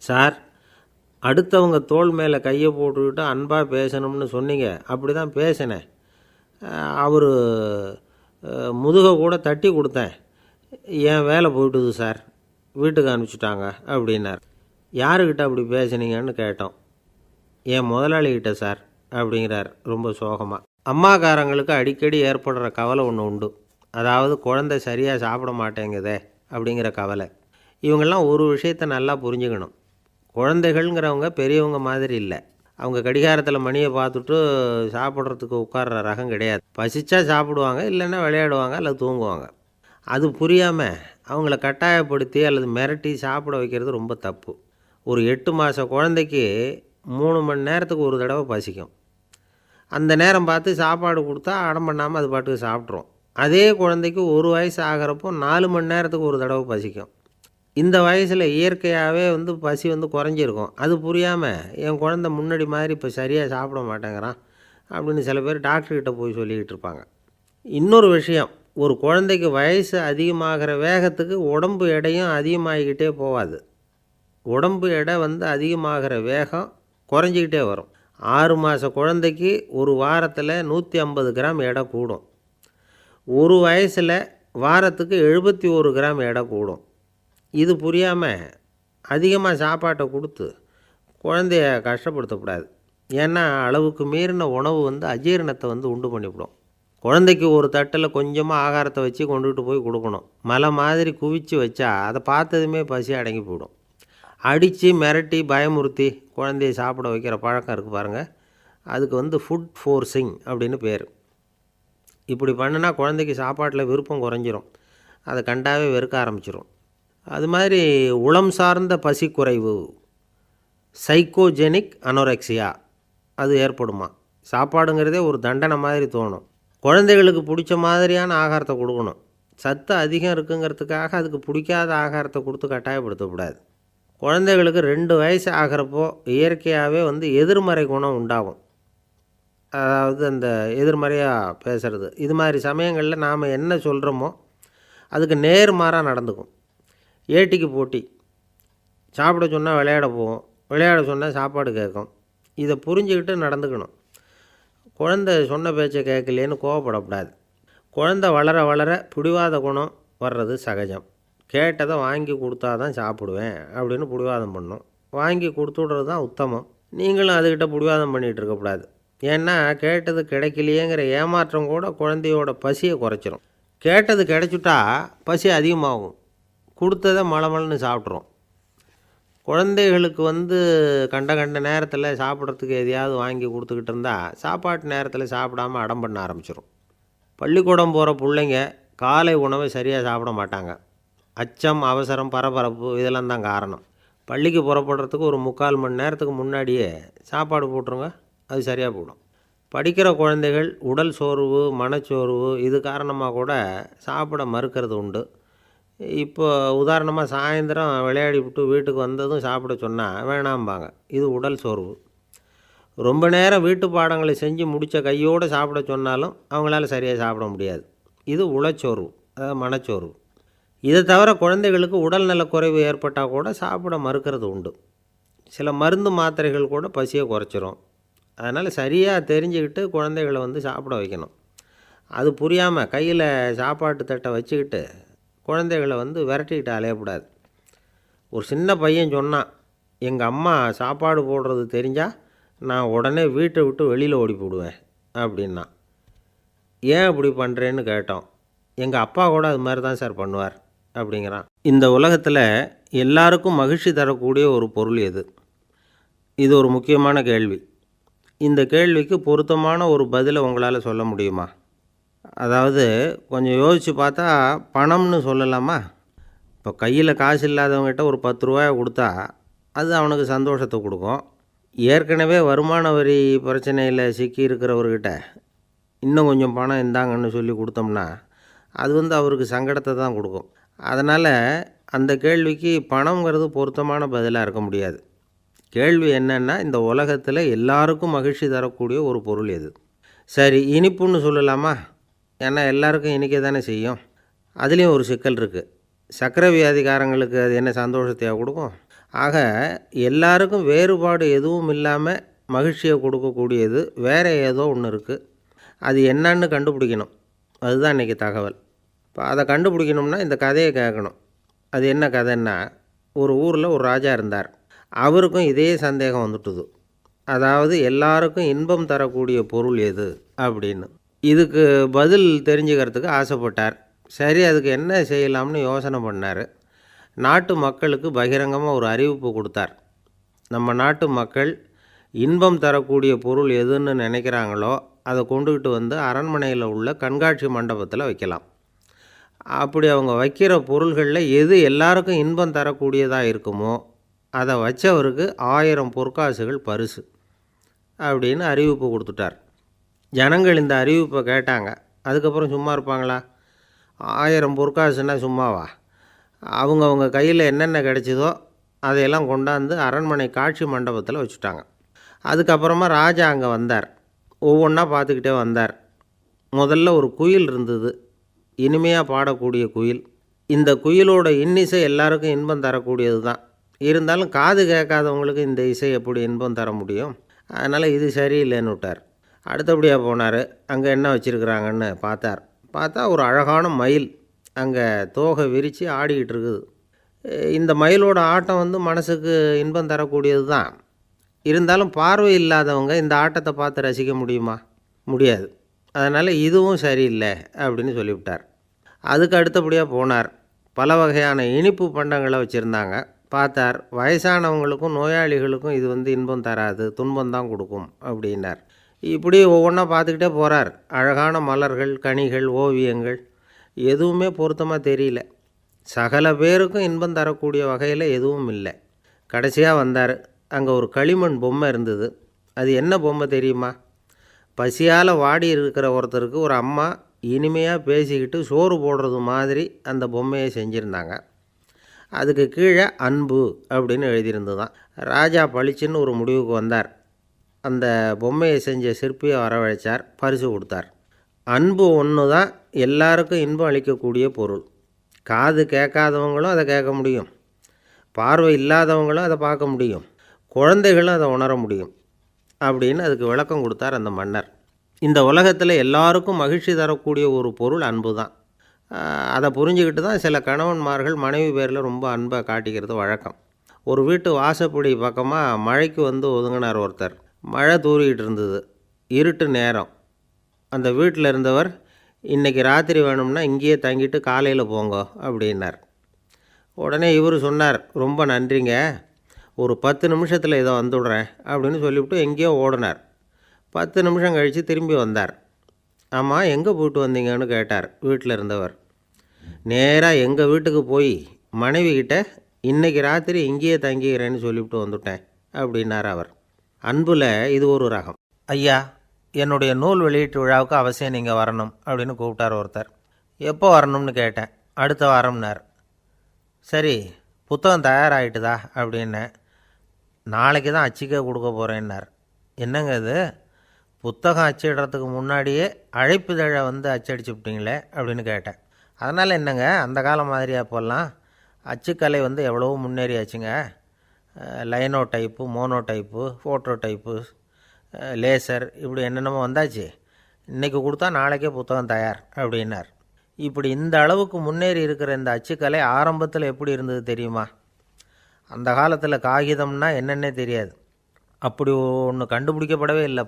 சார், அடுத்தவங்க தோள் மேலே கையை போட்டுக்கிட்டு அன்பாக பேசணும்னு சொன்னீங்க. அப்படி தான் பேசினேன். அவர் முதுகை கூட தட்டி கொடுத்தேன். என் வேலை போயிட்டுது சார், வீட்டுக்கு அனுப்பிச்சிட்டாங்க அப்படின்னார். யாருக்கிட்ட அப்படி பேசுனீங்கன்னு கேட்டோம். என் முதலாளிகிட்ட சார் அப்படிங்கிறார் ரொம்ப சோகமாக. அம்மாக்காரங்களுக்கு அடிக்கடி ஏற்படுற கவலை ஒன்று உண்டு. அதாவது குழந்தை சரியாக சாப்பிட மாட்டேங்குதே அப்படிங்கிற கவலை. இவங்கெல்லாம் ஒரு விஷயத்தை நல்லா புரிஞ்சுக்கணும். குழந்தைகள்ங்கிறவங்க பெரியவங்க மாதிரி இல்லை. அவங்க கடிகாரத்தில் மணியை பார்த்துட்டு சாப்பிட்றதுக்கு உட்கார்ற ரகம் கிடையாது. பசிச்சா சாப்பிடுவாங்க, இல்லைன்னா விளையாடுவாங்க அல்லது தூங்குவாங்க. அது புரியாமல் அவங்கள கட்டாயப்படுத்தி அல்லது மிரட்டி சாப்பிட வைக்கிறது ரொம்ப தப்பு. ஒரு 8 மாத குழந்தைக்கு 3 மணி நேரத்துக்கு ஒரு தடவை பசிக்கும். அந்த நேரம் பார்த்து சாப்பாடு கொடுத்தா அடம் பண்ணாமல் அது பாட்டுக்கு சாப்பிட்றோம். அதே குழந்தைக்கு 1 வயசு ஆகிறப்போ 4 மணி நேரத்துக்கு ஒரு தடவை பசிக்கும். இந்த வயசில் இயற்கையாகவே பசி குறைஞ்சிருக்கும். அது புரியாமல் என் குழந்தை முன்னாடி மாதிரி இப்போ சரியாக சாப்பிட மாட்டேங்கிறான் அப்படின்னு சில பேர் டாக்டர்கிட்ட போய் சொல்லிக்கிட்டு இருப்பாங்க. இன்னொரு விஷயம், ஒரு குழந்தைக்கு வயசு அதிகமாகிற வேகத்துக்கு உடம்பு எடையும் அதிகமாகிக்கிட்டே போகாது. உடம்பு எடை அதிகமாகிற வேகம் குறைஞ்சிக்கிட்டே வரும். 6 மாத குழந்தைக்கு ஒரு வாரத்தில் 150 கிராம் எடை கூடும். ஒரு வயசில் வாரத்துக்கு 71 கிராம் எடை கூடும். இது புரியாமல் அதிகமாக சாப்பாட்டை கொடுத்து குழந்தைய கஷ்டப்படுத்தக்கூடாது. ஏன்னா அளவுக்கு மீறின உணவு அஜீரணத்தை உண்டு பண்ணிவிடும். குழந்தைக்கு ஒரு தட்டில் கொஞ்சமாக ஆகாரத்தை வச்சு கொண்டுகிட்டு போய் கொடுக்கணும். மலை மாதிரி குவிச்சு வச்சா அதை பார்த்ததுமே பசி அடங்கி போயிடும். அடித்து மிரட்டி பயமுறுத்தி குழந்தைய சாப்பிட வைக்கிற பழக்கம் இருக்குது பாருங்கள், அதுக்கு ஃபுட் ஃபோர்ஸிங் அப்படின்னு பேர். இப்படி பண்ணுனா குழந்தைக்கு சாப்பாட்டில் விருப்பம் குறைஞ்சிரும், அதை கண்டாவே வெறுக்க ஆரம்பிச்சிடும். அது மாதிரி உளம் சார்ந்த பசி குறைவு, சைக்கோஜெனிக் அனோரெக்சியா, அது ஏற்படுமா. சாப்பாடுங்கிறதே ஒரு தண்டனை மாதிரி தோணும். குழந்தைகளுக்கு பிடிச்ச மாதிரியான ஆகாரத்தை கொடுக்கணும். சத்து அதிகம் இருக்குங்கிறதுக்காக அதுக்கு பிடிக்காத ஆகாரத்தை கொடுத்து கட்டாயப்படுத்தக்கூடாது. குழந்தைகளுக்கு 2 வயசு ஆகிறப்போ இயற்கையாகவே எதிர்மறை குணம் உண்டாகும். அதாவது அந்த எதிர்மறையாக பேசுகிறது. இது மாதிரி சமயங்களில் நாம் என்ன சொல்கிறோமோ அதுக்கு நேர்மாறாக நடந்துக்கும். ஏட்டிக்கு போட்டி, சாப்பிட சொன்னால் விளையாட போகும், விளையாட சொன்னால் சாப்பாடு கேட்கும். இதை புரிஞ்சுக்கிட்டு நடந்துக்கணும். குழந்தை சொன்ன பேச்சை கேட்கலேன்னு கோவப்படக்கூடாது. குழந்தை வளர வளர பிடிவாத குணம் வர்றது சகஜம். கேட்டதை வாங்கி கொடுத்தா தான் சாப்பிடுவேன் அப்படின்னு பிடிவாதம் பண்ணும். வாங்கி கொடுத்துடுறது தான் உத்தமம். நீங்களும் அதுக்கிட்ட பிடிவாதம் பண்ணிகிட்டு இருக்கக்கூடாது. ஏன்னா கேட்டது கிடைக்கலையேங்கிற ஏமாற்றம் கூட குழந்தையோட பசியை குறைச்சிரும். கேட்டது கிடைச்சிட்டா பசி அதிகமாகும், கொடுத்ததை மலமலன்னு சாப்பிட்றோம். குழந்தைகளுக்கு கண்ட நேரத்தில் சாப்பிட்றதுக்கு எதையாவது வாங்கி கொடுத்துக்கிட்டு இருந்தால் சாப்பாட்டு நேரத்தில் சாப்பிடாமல் அடம் பண்ண ஆரம்பிச்சிடும். பள்ளிக்கூடம் போகிற பிள்ளைங்க காலை உணவை சரியாக சாப்பிட மாட்டாங்க. அச்சம், அவசரம், பரபரப்பு இதெல்லாம் தான் காரணம். பள்ளிக்கு புறப்படுறதுக்கு ஒரு 3/4 மணி நேரத்துக்கு முன்னாடியே சாப்பாடு போட்டுருங்க, அது சரியாக போடும். படிக்கிற குழந்தைகள் உடல் சோர்வு, மனச்சோர்வு இது காரணமாக கூட சாப்பிட மறுக்கிறது உண்டு. இப்போ உதாரணமாக சாயந்தரம் விளையாடி விட்டு வீட்டுக்கு வந்ததும் சாப்பிட சொன்னால் வேணாம்பாங்க. இது உடல் சோர்வு. ரொம்ப நேரம் வீட்டு பாடங்களை செஞ்சு முடித்த கையோடு சாப்பிட சொன்னாலும் அவங்களால சரியாக சாப்பிட முடியாது. இது உளச்சோர்வு, அதாவது மனச்சோர்வு. இதை தவிர குழந்தைகளுக்கு உடல்நலக்குறைவு ஏற்பட்டால் கூட சாப்பிட மறுக்கிறது உண்டு. சில மருந்து மாத்திரைகள் கூட பசியை குறைச்சிரும். அதனால் சரியாக தெரிஞ்சுக்கிட்டு குழந்தைகளை சாப்பிட வைக்கணும். அது புரியாமல் கையில் சாப்பாட்டு தட்டை வச்சுக்கிட்டு குழந்தைகளை விரட்டிக்கிட்டு அலையக்கூடாது. ஒரு சின்ன பையன் சொன்னான், எங்கள் அம்மா சாப்பாடு போடுறது தெரிஞ்சால் நான் உடனே வீட்டை விட்டு வெளியில் ஓடி போடுவேன் அப்படின்னா. ஏன் அப்படி பண்ணுறேன்னு கேட்டோம். எங்கள் அப்பா கூட அது மாதிரி தான் சார் பண்ணுவார் அப்படிங்கிறான். இந்த உலகத்தில் எல்லாருக்கும் மகிழ்ச்சி தரக்கூடிய ஒரு பொருள் எது? இது ஒரு முக்கியமான கேள்வி. இந்த கேள்விக்கு பொருத்தமான ஒரு பதிலை உங்களால் சொல்ல முடியுமா? அதாவது கொஞ்சம் யோசித்து பார்த்தா பணம்னு சொல்லலாமா? இப்போ கையில் காசு இல்லாதவங்ககிட்ட ஒரு 10 ரூபாயை கொடுத்தா அது அவனுக்கு சந்தோஷத்தை கொடுக்கும். ஏற்கனவே வருமான வரி பிரச்சனையில் சிக்கி இருக்கிறவர்கிட்ட இன்னும் கொஞ்சம் பணம் இந்தாங்கன்னு சொல்லி கொடுத்தோம்னா அது அவருக்கு சங்கடத்தை தான் கொடுக்கும். அதனால் அந்த கேள்விக்கு பணங்கிறது பொருத்தமான பதிலாக இருக்க முடியாது. கேள்வி என்னென்னா, இந்த உலகத்தில் எல்லாருக்கும் மகிழ்ச்சி தரக்கூடிய ஒரு பொருள் எது? சரி, இனிப்புன்னு சொல்லலாமா? ஏன்னா எல்லாருக்கும் இனிக்க தானே செய்யும். அதுலேயும் ஒரு சிக்கல் இருக்குது. சர்க்கரை வியாதிக்காரங்களுக்கு அது என்ன சந்தோஷத்தையாக கொடுக்கும்? ஆக எல்லாருக்கும் வேறுபாடு எதுவும் இல்லாமல் மகிழ்ச்சியை கொடுக்கக்கூடியது வேறு ஏதோ ஒன்று இருக்குது. அது என்னன்னு கண்டுபிடிக்கணும். அதுதான் இன்றைக்கி தகவல். இப்போ அதை கண்டுபிடிக்கணும்னா இந்த கதையை கேட்கணும். அது என்ன கதைன்னா, ஒரு ஊரில் ஒரு ராஜா இருந்தார். அவருக்கும் இதே சந்தேகம் வந்துட்டுது. அதாவது எல்லாருக்கும் இன்பம் தரக்கூடிய பொருள் எது அப்படின்னு. இதுக்கு பதில் தெரிஞ்சுக்கிறதுக்கு ஆசைப்பட்டார். சரி, அதுக்கு என்ன செய்யலாம்னு யோசனை பண்ணார். நாட்டு மக்களுக்கு பகிரங்கமாக ஒரு அறிவிப்பு கொடுத்தார். நம்ம நாட்டு மக்கள் இன்பம் தரக்கூடிய பொருள் எதுன்னு நினைக்கிறாங்களோ அதை கொண்டுக்கிட்டு அரண்மனையில் உள்ள கண்காட்சி மண்டபத்தில் வைக்கலாம். அப்படி அவங்க வைக்கிற பொருள்களில் எது எல்லாருக்கும் இன்பம் தரக்கூடியதாக இருக்குமோ அதை வச்சவருக்கு 1000 பொற்காசுகள் பரிசு அப்படின்னு அறிவிப்பு கொடுத்துட்டார். ஜனங்கள் இந்த அறிவிப்பை கேட்டாங்க. அதுக்கப்புறம் சும்மா இருப்பாங்களா? 1000 பொற்காசுன்னா சும்மாவா? அவங்க கையில் என்னென்ன கிடைச்சதோ அதையெல்லாம் கொண்டாந்து அரண்மனை காட்சி மண்டபத்தில் வச்சுட்டாங்க. அதுக்கப்புறமா ராஜா அங்கே வந்தார். ஒவ்வொன்றா பார்த்துக்கிட்டே வந்தார். முதல்ல ஒரு குயில் இருந்தது, இனிமையாக பாடக்கூடிய குயில். இந்த குயிலோட இன்னிசை எல்லாருக்கும் இன்பம் தரக்கூடியது தான். இருந்தாலும் காது கேட்காதவங்களுக்கு இந்த இசை எப்படி இன்பம் தர முடியும்? அதனால் இது சரியில்லைன்னு விட்டார். அடுத்தபடியாக போனார். அங்கே என்ன வச்சுருக்குறாங்கன்னு பார்த்தா ஒரு அழகான மயில் அங்கே தோகை விரித்து ஆடிக்கிட்டு இருக்குது. இந்த மயிலோட ஆட்டம் மனசுக்கு இன்பம் தரக்கூடியது தான். இருந்தாலும் பார்வை இல்லாதவங்க இந்த ஆட்டத்தை பார்த்து ரசிக்க முடியுமா? முடியாது. அதனால் இதுவும் சரியில்லை அப்படின்னு சொல்லிவிட்டார். அதுக்கு அடுத்தபடியாக போனார். பல வகையான இனிப்பு பண்டங்களை வச்சுருந்தாங்க. பார்த்தார், வயசானவங்களுக்கும் நோயாளிகளுக்கும் இது இன்பம் தராது, துன்பம்தான் கொடுக்கும் அப்படின்னார். இப்படி ஒவ்வொன்றா பார்த்துக்கிட்டே போகிறார். அழகான மலர்கள், கனிகள், ஓவியங்கள் எதுவுமே பொருத்தமாக தெரியல. சகல பேருக்கும் இன்பம் தரக்கூடிய வகையில் எதுவும் இல்லை. கடைசியாக வந்தார். அங்கே ஒரு களிமண் பொம்மை இருந்தது. அது என்ன பொம்மை தெரியுமா? பசியால் வாடி இருக்கிற ஒருத்தருக்கு ஒரு அம்மா இனிமையாக பேசிக்கிட்டு சோறு போடுறது மாதிரி அந்த பொம்மையை செஞ்சுருந்தாங்க. அதுக்கு கீழே அன்பு அப்படின்னு எழுதியிருந்துதான். ராஜா பளிச்சுன்னு ஒரு முடிவுக்கு வந்தார். அந்த பொம்மையை செஞ்ச சிற்பியை வரவழைச்சார், பரிசு கொடுத்தார். அன்பு ஒன்று தான் எல்லாருக்கும் இன்பம் அளிக்கக்கூடிய பொருள். காது கேட்காதவங்களும் அதை கேட்க முடியும், பார்வை இல்லாதவங்களும் அதை பார்க்க முடியும், குழந்தைகளும் அதை உணர முடியும் அப்படின்னு அதுக்கு விளக்கம் கொடுத்தார் அந்த மன்னர். இந்த உலகத்தில் எல்லாருக்கும் மகிழ்ச்சி தரக்கூடிய ஒரு பொருள் அன்பு தான். அதை புரிஞ்சுக்கிட்டு தான் சில கணவன்மார்கள் மனைவி பேரில் ரொம்ப அன்பை காட்டிக்கிறது வழக்கம். ஒரு வீட்டு வாசப்படி பக்கமாக மழைக்கு ஒதுங்கினார் ஒருத்தர். மழை தூரிக்கிட்டு இருந்தது, இருட்டு நேரம். அந்த வீட்டில் இருந்தவர், இன்றைக்கி ராத்திரி வேணும்னா இங்கேயே தங்கிட்டு காலையில் போங்க அப்படின்னார். உடனே இவர் சொன்னார், ரொம்ப நன்றிங்க, ஒரு 10 நிமிஷத்தில் இதை வந்துவிடுறேன் அப்படின்னு சொல்லிவிட்டு எங்கேயோ ஓடினார். 10 நிமிஷம் கழித்து திரும்பி வந்தார். ஆமாம், எங்கே போயிட்டு வந்தீங்கன்னு கேட்டார் வீட்டில் இருந்தவர். நேராக எங்கள் வீட்டுக்கு போய் மனைவிக்கிட்ட இன்றைக்கி ராத்திரி இங்கேயே தங்கிக்கிறேன்னு சொல்லிவிட்டு வந்துவிட்டேன் அப்படின்னார் அவர். அன்பில் இது ஒரு ரகம். ஐயா, என்னுடைய நூல் வெளியீட்டு விழாவுக்கு அவசியம் நீங்கள் வரணும் அப்படின்னு கூப்பிட்டார் ஒருத்தர். எப்போ வரணும்னு கேட்டேன். அடுத்த வாரம்னார். சரி, புத்தகம் தயாராகிட்டுதா அப்படின்னேன். நாளைக்கு தான் அச்சிக்க கொடுக்க போகிறேன்னார். என்னங்க இது, புத்தகம் அச்சிடுறதுக்கு முன்னாடியே அழைப்புதழை அச்சடிச்சு விட்டீங்களே அப்படின்னு கேட்டேன். அதனால் என்னங்க, அந்த காலம் மாதிரி அப்போல்லாம் அச்சுக்கலை எவ்வளவோ முன்னேறியாச்சுங்க. Linotype, monotype, phototype, laser, இப்படி என்னென்னமோ வந்தாச்சு. இன்றைக்கி கொடுத்தா நாளைக்கே புத்தகம் தயார் அப்படின்னார். இப்படி இந்த அளவுக்கு முன்னேறி இருக்கிற இந்த அச்சுக்கலை ஆரம்பத்தில் எப்படி இருந்தது தெரியுமா? அந்த காலத்தில் காகிதம்னா என்னென்னே தெரியாது. அப்படி ஒன்று கண்டுபிடிக்கப்படவே இல்லை.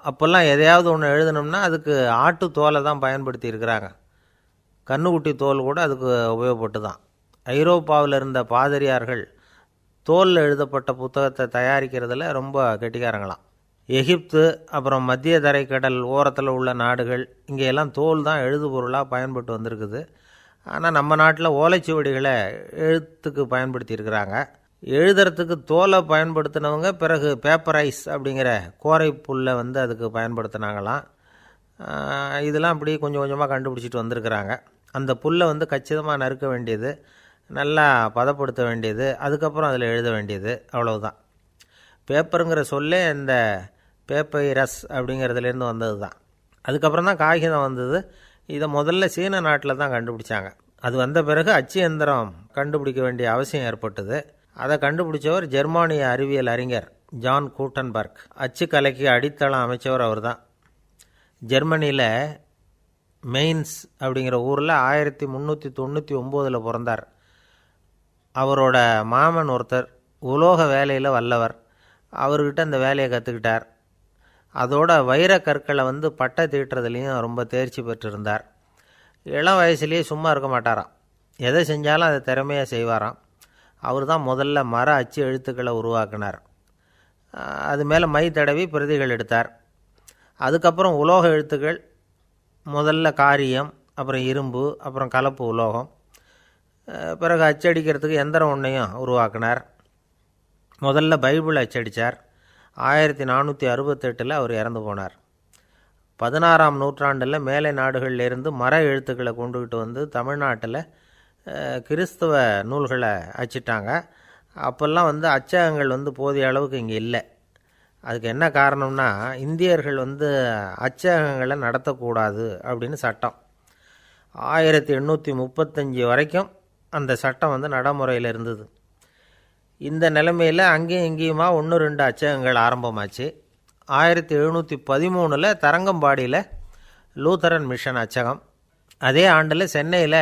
அப்போல்லாம் எதையாவது ஒன்று எழுதணும்னா அதுக்கு ஆட்டு தோலை தான் பயன்படுத்தி இருக்கிறாங்க. கண்ணுக்குட்டி தோல் கூட அதுக்கு உபயோகப்பட்டு தான். ஐரோப்பாவில் இருந்த பாதிரியார்கள் தோலில் எழுதப்பட்ட புத்தகத்தை தயாரிக்கிறதுல ரொம்ப கெட்டிக்காரங்களாம். எகிப்து, அப்புறம் மத்திய தரைக்கடல் ஓரத்தில் உள்ள நாடுகள், இங்கேயெல்லாம் தோல் தான் எழுதுபொருளாக பயன்பட்டு வந்திருக்குது. ஆனால் நம்ம நாட்டில் ஓலைச்சுவடிகளை எழுத்துக்கு பயன்படுத்தியிருக்கிறாங்க. எழுதுறதுக்கு தோலை பயன்படுத்தினவங்க பிறகு பேப்பரைஸ் அப்படிங்கிற கோரை புல்லை அதுக்கு பயன்படுத்தினாங்களாம். இதெல்லாம் அப்படி கொஞ்சம் கொஞ்சமாக கண்டுபிடிச்சிட்டு வந்திருக்கிறாங்க. அந்த புல்லை கச்சிதமாக நறுக்க வேண்டியது, நல்லா பதப்படுத்த வேண்டியது, அதுக்கப்புறம் அதில் எழுத வேண்டியது, அவ்வளவுதான். பேப்பருங்கிற சொல்லே இந்த பேப்பைரஸ் அப்படிங்கிறதுலேருந்து வந்தது தான். அதுக்கப்புறம் தான் காகிதம் வந்தது. இதை முதல்ல சீன நாட்டில் தான் கண்டுபிடிச்சாங்க. அது வந்த பிறகு அச்சு எந்திரம் கண்டுபிடிக்க வேண்டிய அவசியம் ஏற்பட்டது. அதை கண்டுபிடிச்சவர் ஜெர்மானிய அறிவியல் அறிஞர் ஜான் கூட்டன்பர்க். அச்சு கலைக்கு அடித்தளம் அமைச்சவர் அவர் தான். ஜெர்மனியில் மெயின்ஸ் அப்படிங்கிற ஊரில் 1399 பிறந்தார். அவரோட மாமன் ஒருத்தர் உலோக வேலையில் வல்லவர். அவர்கிட்ட அந்த வேலையை கற்றுக்கிட்டார். அதோட வைர கற்களை பட்டை தீட்டுறதுலேயும் ரொம்ப தேர்ச்சி பெற்றிருந்தார். இளம் வயசுலேயே சும்மா இருக்க மாட்டாராம். எதை செஞ்சாலும் அதை திறமையாக செய்வாராம். அவர் தான் முதல்ல மர அச்சு எழுத்துக்களை உருவாக்கினார். அது மேலே மை தடவி பிரதிகள் எடுத்தார். அதுக்கப்புறம் உலோக எழுத்துக்கள், முதல்ல காரியம், அப்புறம் இரும்பு, அப்புறம் கலப்பு உலோகம், பிறகு அச்சடிக்கிறதுக்கு எந்திரம் ஒன்றையும் உருவாக்கினார். முதல்ல பைபிள் அச்சடித்தார். 1468 அவர் இறந்து போனார். 16ஆம் நூற்றாண்டில் மேலை நாடுகளிலிருந்து மர எழுத்துக்களை கொண்டுகிட்டு தமிழ்நாட்டில் கிறிஸ்தவ நூல்களை அச்சிட்டாங்க. அப்போல்லாம் அச்சகங்கள் போதிய அளவுக்கு இங்கே இல்லை. அதுக்கு என்ன காரணம்னா, இந்தியர்கள் அச்சகங்களை நடத்தக்கூடாது அப்படின்னு சட்டம். 1835 வரைக்கும் அந்த சட்டம் நடைமுறையில் இருந்தது. இந்த நிலைமையில் அங்கேயும் இங்கேயுமா 1-2 அச்சகங்கள் ஆரம்பமாச்சு. 1713 தரங்கம்பாடியில் லூத்தரன் மிஷன் அச்சகம், அதே ஆண்டில் சென்னையில்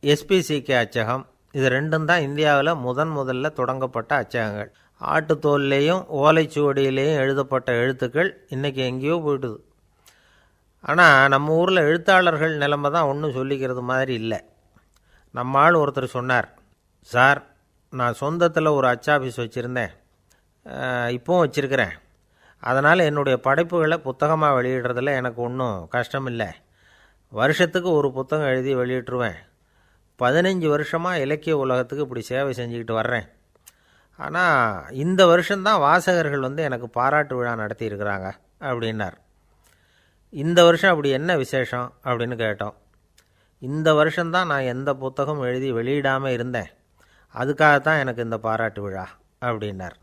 SPCK அச்சகம். இது ரெண்டும் தான் இந்தியாவில் முதல்ல தொடங்கப்பட்ட அச்சகங்கள். ஆட்டுத்தோல்லையும் ஓலைச்சுவடியிலையும் எழுதப்பட்ட எழுத்துக்கள் இன்றைக்கி எங்கேயோ போயிட்டுது. ஆனால் நம்ம ஊரில் எழுத்தாளர்கள் நிலைமை தான் ஒன்றும் சொல்லிக்கிறது மாதிரி இல்லை. நம்ம ஆள் ஒருத்தர் சொன்னார், சார் நான் சொந்தத்தில் ஒரு அச்சாபீஸ் வச்சுருந்தேன், இப்போவும் வச்சுருக்கிறேன். அதனால் என்னுடைய படைப்புகளை புத்தகமாக வெளியிடுறதில் எனக்கு ஒன்றும் கஷ்டம் இல்லை. வருஷத்துக்கு ஒரு புத்தகம் எழுதி வெளியிட்டுருவேன். 15 வருஷமாக இலக்கிய உலகத்துக்கு இப்படி சேவை செஞ்சுக்கிட்டு வர்றேன். ஆனால் இந்த வருஷம்தான் வாசகர்கள் எனக்கு பாராட்டு விழா நடத்தியிருக்கிறாங்க அப்படின்னார். இந்த வருஷம் அப்படி என்ன விசேஷம் அப்படின்னு கேட்டோம். இந்த வருஷம்தான் நான் எந்த புத்தகம் எழுதி வெளியிடாமல் இருந்தேன், அதுக்காகத்தான் எனக்கு இந்த பாராட்டு விழா அப்படின்னார்.